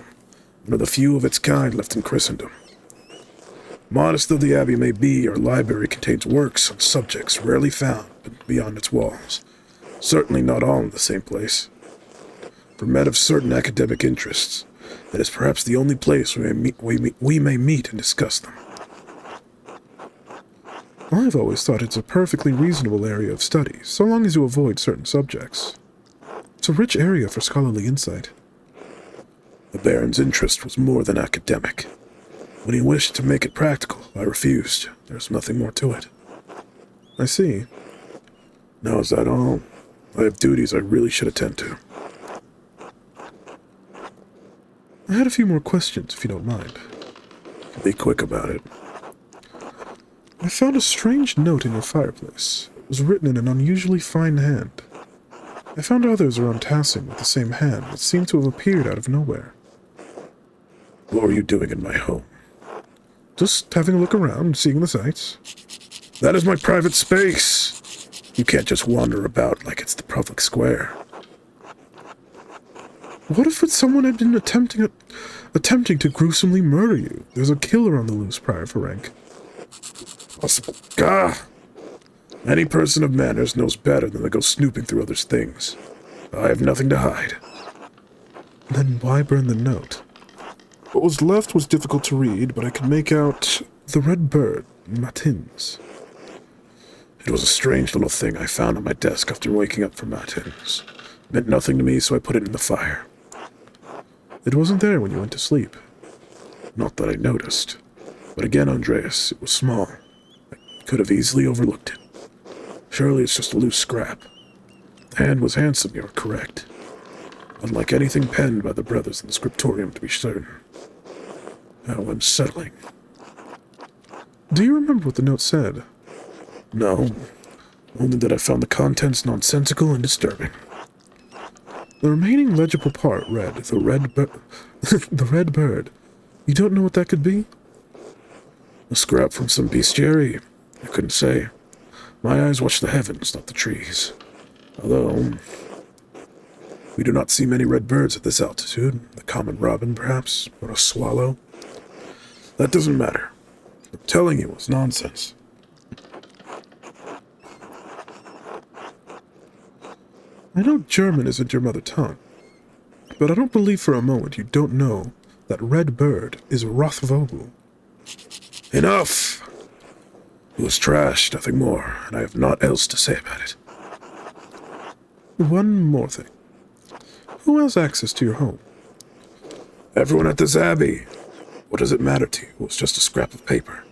one of the few of its kind left in Christendom. Modest though the abbey may be, our library contains works on subjects rarely found beyond its walls. Certainly not all in the same place. For men of certain academic interests, it is perhaps the only place we may meet and discuss them. I've always thought it's a perfectly reasonable area of study, so long as you avoid certain subjects. It's a rich area for scholarly insight. The Baron's interest was more than academic. When he wished to make it practical, I refused. There's nothing more to it. I see. Now is that all? I have duties I really should attend to. I had a few more questions, if you don't mind. Be quick about it. I found a strange note in your fireplace. It was written in an unusually fine hand. I found others around Tassing with the same hand that seemed to have appeared out of nowhere. What were you doing in my home? Just having a look around, seeing the sights. That is my private space. You can't just wander about like it's the public square. What if someone had been attempting to gruesomely murder you? There's a killer on the loose, Prior Ferenc. Possible. Gah! Any person of manners knows better than to go snooping through others' things. I have nothing to hide. Then why burn the note? What was left was difficult to read, but I could make out the red bird, matins. It was a strange little thing I found on my desk after waking up from matins. It meant nothing to me, so I put it in the fire. It wasn't there when you went to sleep. Not that I noticed. But again, Andreas, it was small. I could have easily overlooked it. Surely it's just a loose scrap. The hand was handsome, you're correct. Unlike anything penned by the brothers in the scriptorium, to be certain. How unsettling. Do you remember what the note said? No. Only that I found the contents nonsensical and disturbing. The remaining legible part read, the red bird. You don't know what that could be? A scrap from some bestiary. I couldn't say. My eyes watch the heavens, not the trees. Although, we do not see many red birds at this altitude. The common robin, perhaps, or a swallow. That doesn't matter. I'm telling you, it's nonsense. I know German isn't your mother tongue, but I don't believe for a moment you don't know that red bird is Rothvogel. Enough! It was trash, nothing more, and I have naught else to say about it. One more thing. Who has access to your home? Everyone at this abbey. What does it matter to you? It was just a scrap of paper.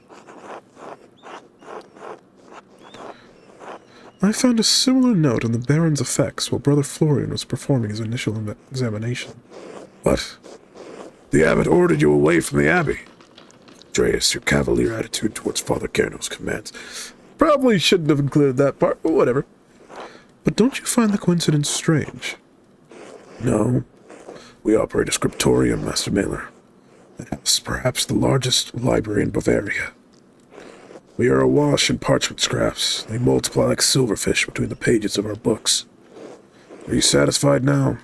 I found a similar note on the Baron's effects while Brother Florian was performing his initial examination. What? The abbot ordered you away from the abbey. Andreas, your cavalier attitude towards Father Carno's commands. Probably shouldn't have included that part, but whatever. But don't you find the coincidence strange? No. We operate a scriptorium, Master Mailer. It has perhaps the largest library in Bavaria. We are awash in parchment scraps. They multiply like silverfish between the pages of our books. Are you satisfied now?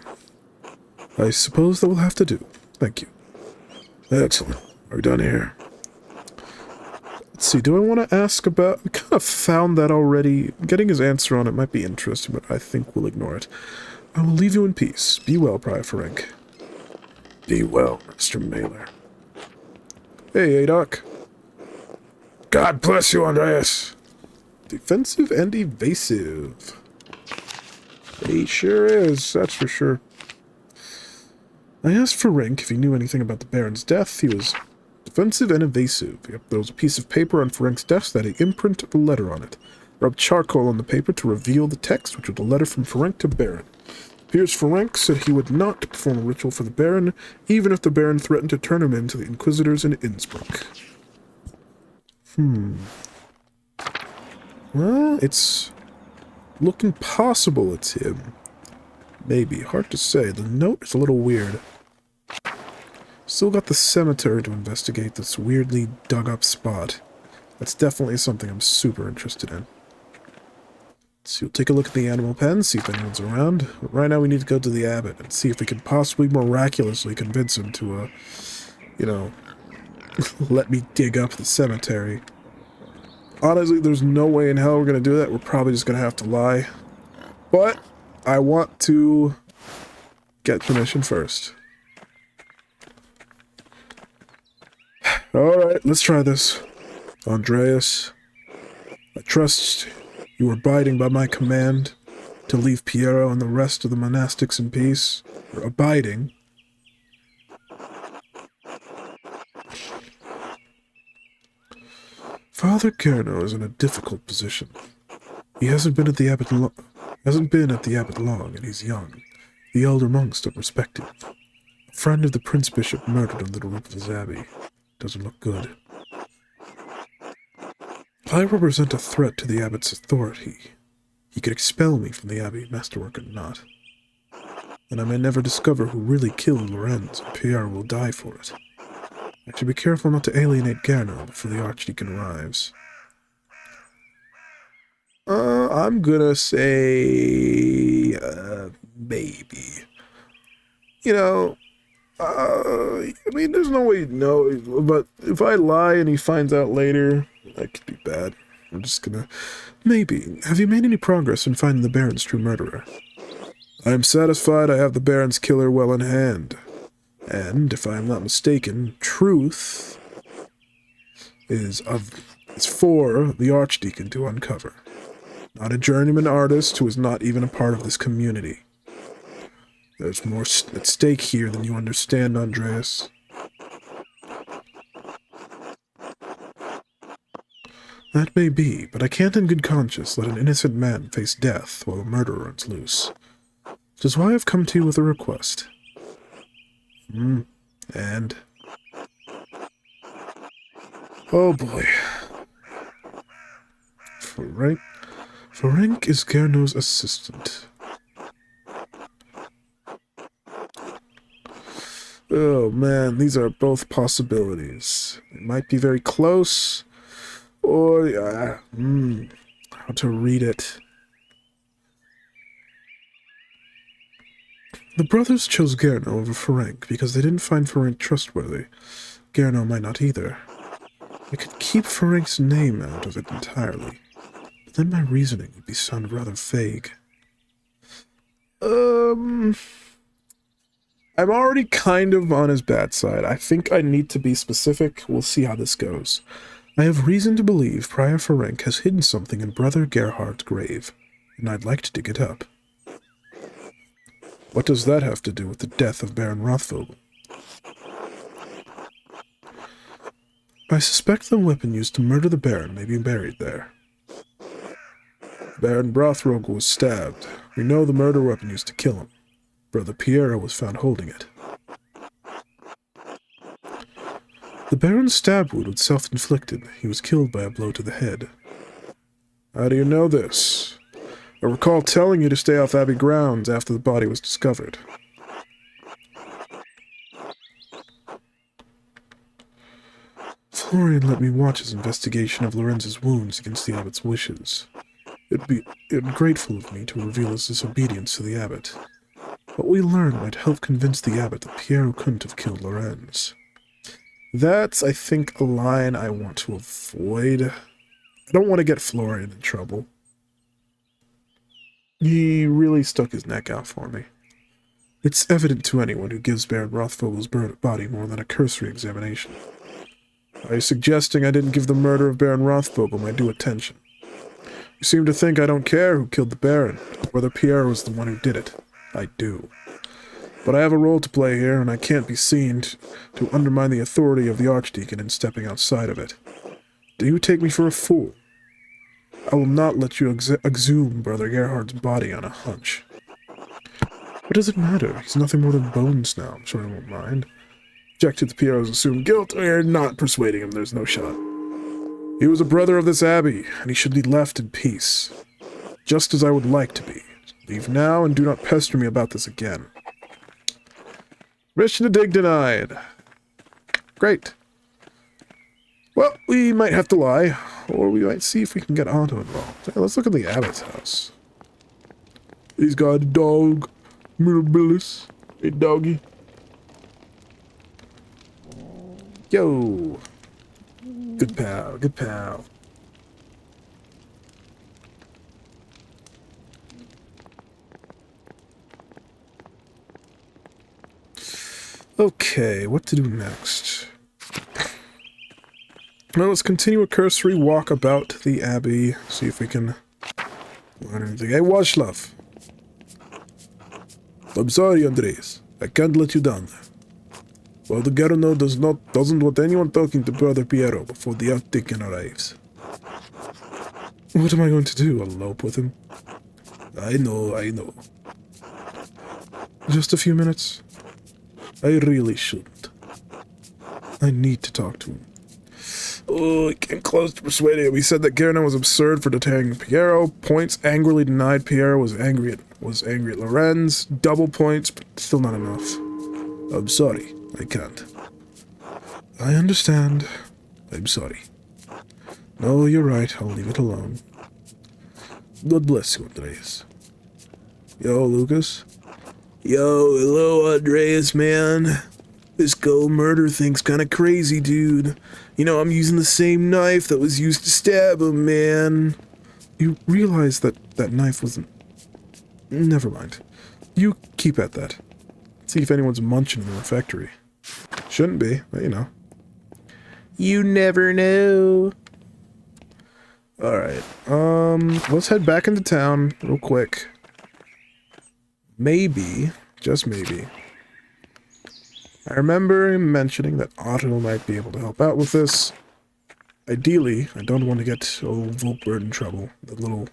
I suppose that will have to do. Thank you. Excellent. Are we done here? Let's see, do I want to ask about... I kind of found that already. Getting his answer on it might be interesting, but I think we'll ignore it. I will leave you in peace. Be well, Prior Ferenc. Be well, Master Mailer. Hey, Adoc. God bless you, Andreas. Defensive and evasive. He sure is, that's for sure. I asked Ferenc if he knew anything about the Baron's death. He was defensive and evasive. Yep, there was a piece of paper on Ferenc's desk that had an imprint of a letter on it. Rubbed charcoal on the paper to reveal the text, which was a letter from Ferenc to Baron. Piers Ferenc said he would not perform a ritual for the Baron, even if the Baron threatened to turn him in to the Inquisitors in Innsbruck. Well, it's looking possible it's him. Maybe. Hard to say. The note is a little weird. Still got the cemetery to investigate, this weirdly dug-up spot. That's definitely something I'm super interested in. So we'll take a look at the animal pen, see if anyone's around. But right now we need to go to the abbot and see if we can possibly miraculously convince him to, let me dig up the cemetery. Honestly, there's no way in hell we're going to do that. We're probably just going to have to lie. But I want to get permission first. Alright, let's try this. Andreas, I trust you are abiding by my command to leave Piero and the rest of the monastics in peace. Or abiding. Father Gerno is in a difficult position. He hasn't been at the abbot long, and he's young. The elder monks don't respect him. A friend of the Prince Bishop murdered on the roof of his abbey. Doesn't look good. I represent a threat to the abbot's authority. He could expel me from the abbey, masterwork or not. And I may never discover who really killed Lorenz, and Pierre will die for it. I should be careful not to alienate Gerno before the Archdeacon arrives. I'm gonna say, maybe. I mean, there's no way to know, but if I lie and he finds out later, that could be bad. I'm just gonna... Maybe. Have you made any progress in finding the Baron's true murderer? I am satisfied I have the Baron's killer well in hand. And, if I am not mistaken, truth is for the Archdeacon to uncover. Not a journeyman artist who is not even a part of this community. There's more at stake here than you understand, Andreas. That may be, but I can't in good conscience let an innocent man face death while a murderer runs loose. Which is why I've come to you with a request. And... oh boy. Ferenc is Gerno's assistant. Oh man, these are both possibilities. It might be very close, or... how to read it. The brothers chose Gerno over Ferenc because they didn't find Ferenc trustworthy. Gerno might not either. I could keep Ferenc's name out of it entirely, but then my reasoning would sound rather vague. I'm already kind of on his bad side. I think I need to be specific. We'll see how this goes. I have reason to believe Prior Ferenc has hidden something in Brother Gerhard's grave, and I'd like to dig it up. What does that have to do with the death of Baron Rothvogel? I suspect the weapon used to murder the Baron may be buried there. Baron Rothvogel was stabbed. We know the murder weapon used to kill him. Brother Piero was found holding it. The Baron's stab wound was self-inflicted. He was killed by a blow to the head. How do you know this? I recall telling you to stay off Abbey grounds after the body was discovered. Florian let me watch his investigation of Lorenz's wounds against the abbot's wishes. It'd be grateful of me to reveal his disobedience to the abbot. What we learned might help convince the abbot that Piero couldn't have killed Lorenz. That's, I think, a line I want to avoid. I don't want to get Florian in trouble. He really stuck his neck out for me. It's evident to anyone who gives Baron Rothvogel's body more than a cursory examination. Are you suggesting I didn't give the murder of Baron Rothvogel my due attention? You seem to think I don't care who killed the Baron, whether Pierre was the one who did it. I do. But I have a role to play here, and I can't be seen to undermine the authority of the Archdeacon in stepping outside of it. Do you take me for a fool? I will not let you exhume Brother Gerhard's body on a hunch. What does it matter? He's nothing more than bones now. I'm sure I won't mind. Objected to Pierre's assumed guilt. We're not persuading him. There's no shot. He was a brother of this abbey, and he should be left in peace. Just as I would like to be. Leave now, and do not pester me about this again. Permission to dig denied. Great. Well, we might have to lie, or we might see if we can get Otto involved. Hey, let's look at the abbot's house. He's got a dog, Mirabilis. Hey, doggy. Yo. Good pal, good pal. Okay, what to do next? Well, let's continue a cursory walk about the abbey, see if we can learn anything. Hey, Waclav. I'm sorry, Andreas. I can't let you down there. Well, the Gerno doesn't want anyone talking to Brother Piero before the Archdeacon arrives. What am I going to do? Elope with him? I know. Just a few minutes? I really shouldn't. I need to talk to him. Oh, I came close to persuading him. He said that Gerno was absurd for deterring Piero. Points angrily denied Piero was angry at Lorenz. Double points, but still not enough. I'm sorry. I can't. I understand. I'm sorry. No, you're right. I'll leave it alone. God bless you, Andreas. Yo, Lucas. Yo, hello, Andreas, man. This go murder thing's kinda crazy, dude. You know, I'm using the same knife that was used to stab him, man. You realize that that knife wasn't... Never mind. You keep at that. See if anyone's munching in the refectory. Shouldn't be, but you know. You never know. Alright, let's head back into town real quick. Maybe, just maybe. I remember him mentioning that Otto might be able to help out with this. Ideally, I don't want to get old Volkbird in trouble. The little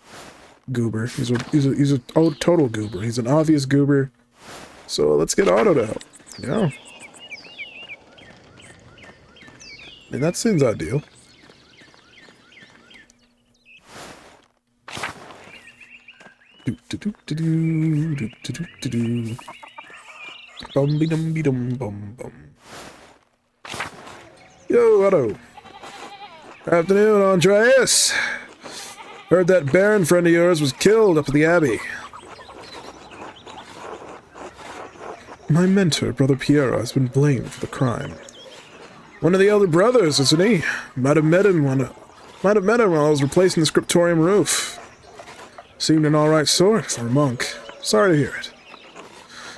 goober. He's a total goober. He's an obvious goober. So let's get Otto to help. Yeah. And that seems ideal. Bum-be-dum-be-dum-bum-bum. Yo, Otto. Afternoon, Andreas. Heard that Baron friend of yours was killed up at the Abbey. My mentor, Brother Piero, has been blamed for the crime. One of the elder brothers, isn't he? Might have met him while I was replacing the scriptorium roof. Seemed an alright sort for a monk. Sorry to hear it.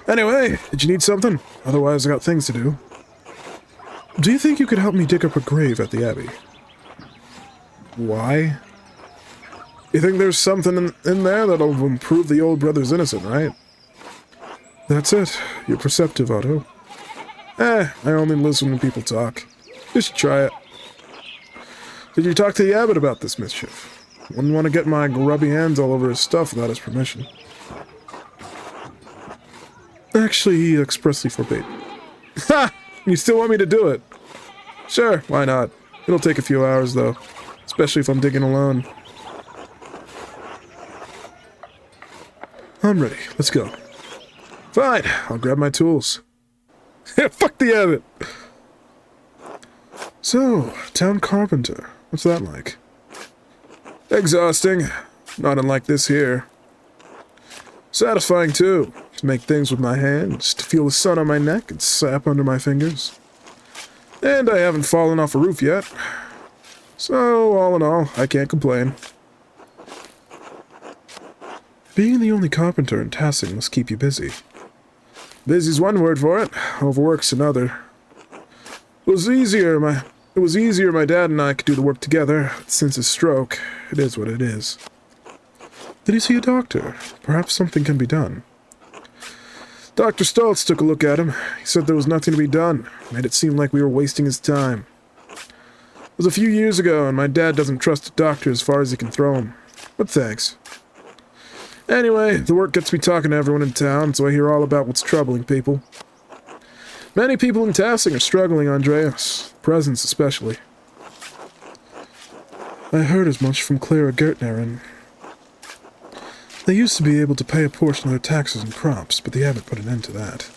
Anyway, did you need something? Otherwise, I got things to do. Do you think you could help me dig up a grave at the Abbey? Why? You think there's something in there that'll improve the old brother's innocent, right? That's it. You're perceptive, Otto. I only listen when people talk. You should try it. Did you talk to the abbot about this mischief? Wouldn't want to get my grubby hands all over his stuff without his permission. Actually, he expressly forbade. Ha! You still want me to do it? Sure, why not? It'll take a few hours, though. Especially if I'm digging alone. I'm ready. Let's go. Fine, I'll grab my tools. Fuck the abbot! So, town carpenter. What's that like? Exhausting. Not unlike this here. Satisfying, too. To make things with my hands, to feel the sun on my neck and sap under my fingers. And I haven't fallen off a roof yet. So, all in all, I can't complain. Being the only carpenter in Tassing must keep you busy. Busy's one word for it. Overwork's another. It was easier It was easier my dad and I could do the work together. Since his stroke, it is what it is. Did he see a doctor? Perhaps something can be done. Dr. Stoltz took a look at him. He said there was nothing to be done. Made it seem like we were wasting his time. It was a few years ago, and my dad doesn't trust a doctor as far as he can throw him. But thanks. Anyway, the work gets me talking to everyone in town, so I hear all about what's troubling people. Many people in Tassing are struggling, Andreas. Presence especially. I heard as much from Clara Gertner, and they used to be able to pay a portion of their taxes and crops, but they haven't put an end to that.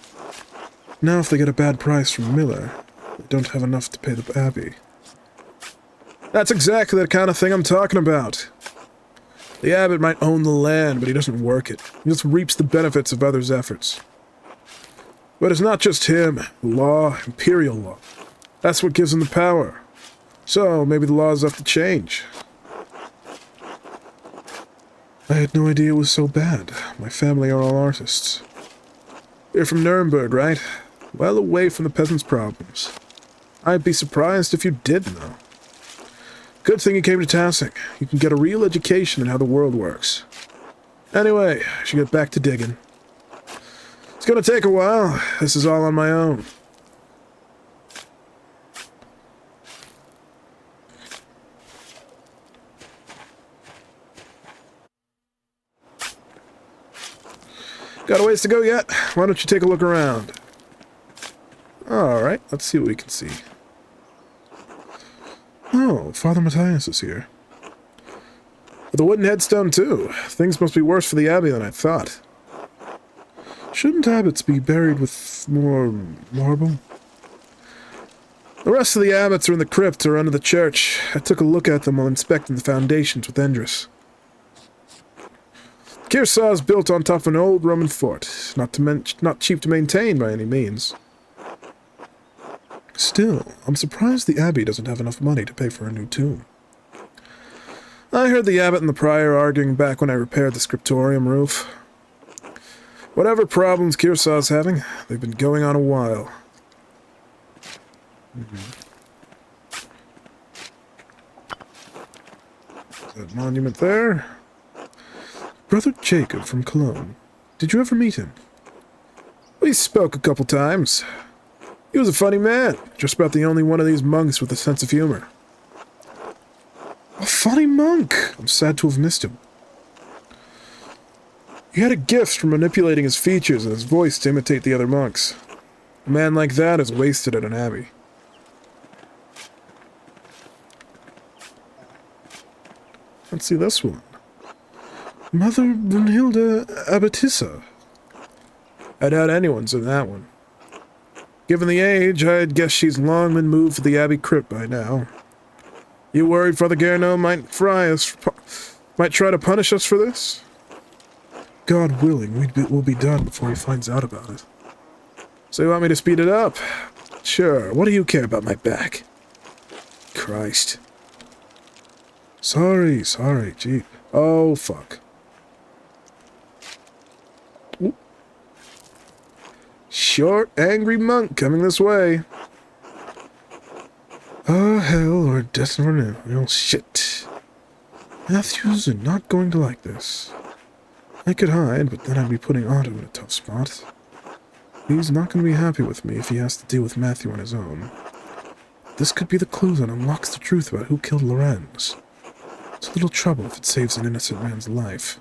Now if they get a bad price from Miller, they don't have enough to pay the abbey. That's exactly the kind of thing I'm talking about. The abbot might own the land, but he doesn't work it. He just reaps the benefits of others' efforts. But it's not just him. Law, imperial law. That's what gives him the power. So, maybe the laws have to change. I had no idea it was so bad. My family are all artists. You're from Nuremberg, right? Well away from the peasants' problems. I'd be surprised if you did know. Good thing you came to Tassing. You can get a real education in how the world works. Anyway, I should get back to digging. It's gonna take a while. This is all on my own. Got a ways to go yet? Why don't you take a look around? Alright, let's see what we can see. Oh, Father Matthias is here. With a wooden headstone, too. Things must be worse for the abbey than I thought. Shouldn't abbots be buried with more marble? The rest of the abbots are in the crypt or under the church. I took a look at them while inspecting the foundations with Andreas. Kearsarge is built on top of an old Roman fort, not cheap to maintain by any means. Still, I'm surprised the abbey doesn't have enough money to pay for a new tomb. I heard the abbot and the prior arguing back when I repaired the scriptorium roof. Whatever problems Kearsarge's having, they've been going on a while. That monument there. Brother Jacob from Cologne. Did you ever meet him? We spoke a couple times. He was a funny man, just about the only one of these monks with a sense of humor. A funny monk! I'm sad to have missed him. He had a gift for manipulating his features and his voice to imitate the other monks. A man like that is wasted at an abbey. Let's see this one. Mother Brunhilde Abbotissa. I doubt anyone's in that one. Given the age, I'd guess she's long been moved to the abbey crypt by now. You worried Father Garneau might might try to punish us for this? God willing, we'll be done before he finds out about it. So you want me to speed it up? Sure, what do you care about my back? Christ. Sorry, gee. Oh, fuck. Oop. Short, angry monk coming this way. Oh, hell, we're destined for real shit. Matthews are not going to like this. I could hide, but then I'd be putting Otto in a tough spot. He's not going to be happy with me if he has to deal with Matthew on his own. This could be the clue that unlocks the truth about who killed Lorenz. It's a little trouble if it saves an innocent man's life.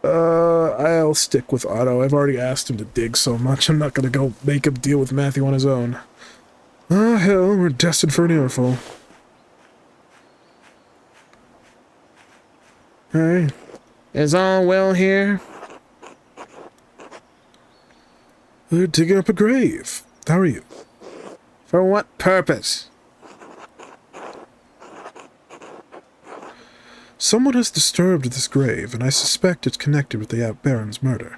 I'll stick with Otto. I've already asked him to dig so much, I'm not gonna go make him deal with Matthew on his own. Ah, hell, we're destined for an earful. Hey. Is all well here? We're digging up a grave. How are you? For what purpose? Someone has disturbed this grave, and I suspect it's connected with the Baron's murder.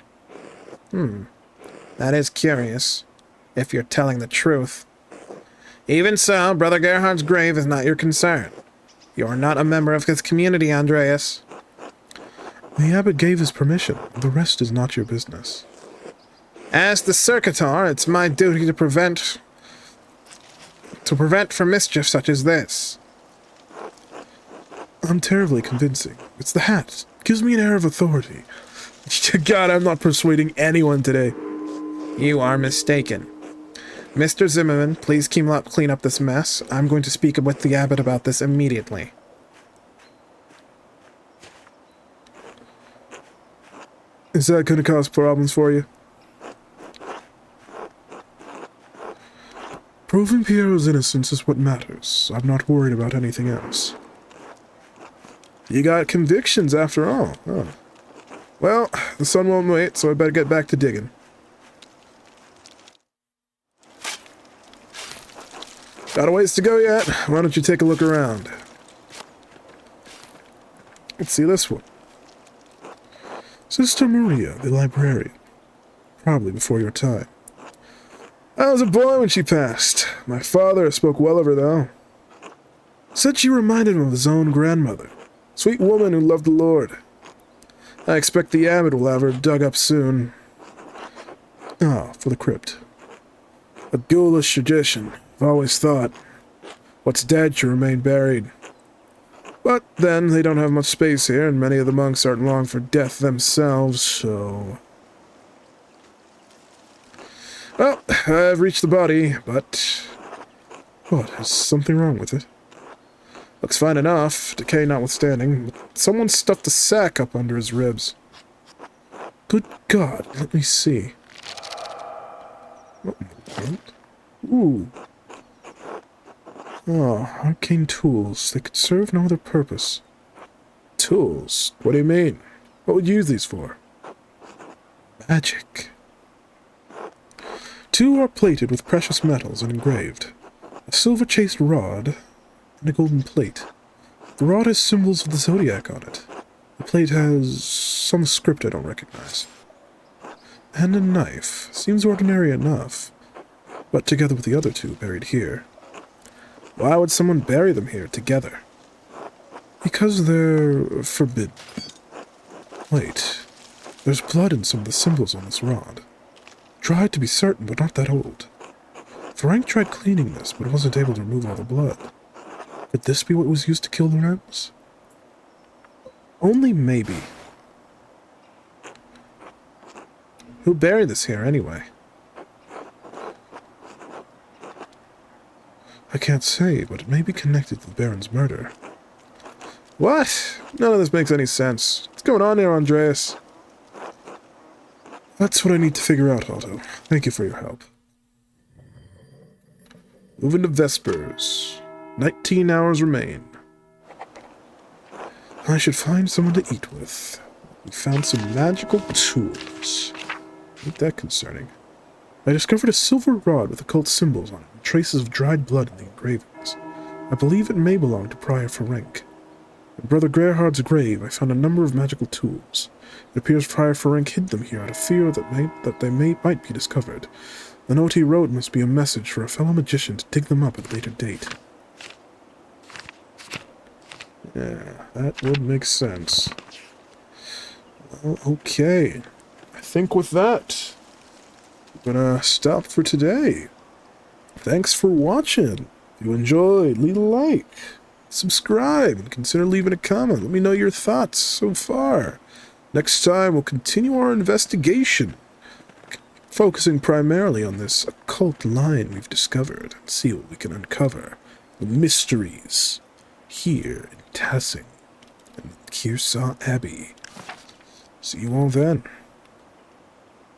That is curious, if you're telling the truth. Even so, Brother Gerhard's grave is not your concern. You're not a member of his community, Andreas. The abbot gave his permission. The rest is not your business. As the circuitor, it's my duty to prevent to prevent from mischief such as this. I'm terribly convincing. It's the hat. It gives me an air of authority. God, I'm not persuading anyone today. You are mistaken. Mr. Zimmerman, please clean up this mess. I'm going to speak with the abbot about this immediately. Is that going to cause problems for you? Proving Piero's innocence is what matters. I'm not worried about anything else. You got convictions after all. Oh. Well, the sun won't wait, so I better get back to digging. Got a ways to go yet. Why don't you take a look around? Let's see this one. Sister Maria, the librarian. Probably before your time. I was a boy when she passed. My father spoke well of her, though. Said she reminded him of his own grandmother. Sweet woman who loved the Lord. I expect the abbot will have her dug up soon. Ah, for the crypt. A ghoulish tradition. I've always thought. What's dead should remain buried. But then, they don't have much space here, and many of the monks aren't long for death themselves, so... Well, I've reached the body, but... What, is something wrong with it? Looks fine enough, decay notwithstanding, but someone stuffed a sack up under his ribs. Good God, let me see. Ooh. Oh, arcane tools. They could serve no other purpose. Tools? What do you mean? What would you use these for? Magic. Two are plated with precious metals and engraved. A silver-chased rod and a golden plate. The rod has symbols of the zodiac on it. The plate has some script I don't recognize. And a knife. Seems ordinary enough, but together with the other two buried here. Why would someone bury them here together? Because they're forbidden. Wait, there's blood in some of the symbols on this rod. Dried to be certain, but not that old. Frank tried cleaning this, but wasn't able to remove all the blood. Could this be what was used to kill the Wrens? Only maybe. Who buried this here, anyway? I can't say, but it may be connected to the Baron's murder. What? None of this makes any sense. What's going on here, Andreas? That's what I need to figure out, Otto. Thank you for your help. Moving to Vespers. 19 hours remain. I should find someone to eat with. We found some magical tools. Ain't that concerning? I discovered a silver rod with occult symbols on it and traces of dried blood in the engravings. I believe it may belong to Prior Ferenc. In Brother Gerhard's grave, I found a number of magical tools. It appears Prior Ferenc hid them here out of fear that they might be discovered. The note he wrote must be a message for a fellow magician to dig them up at a later date. Yeah, that would make sense. Well, okay. I think with that, I'm gonna stop for today. Thanks for watching. If you enjoyed, leave a like, subscribe, and consider leaving a comment. Let me know your thoughts so far. Next time, we'll continue our investigation, focusing primarily on this occult line we've discovered, and see what we can uncover. The mysteries here in Tassing and Kearsarge Abbey. See you all then.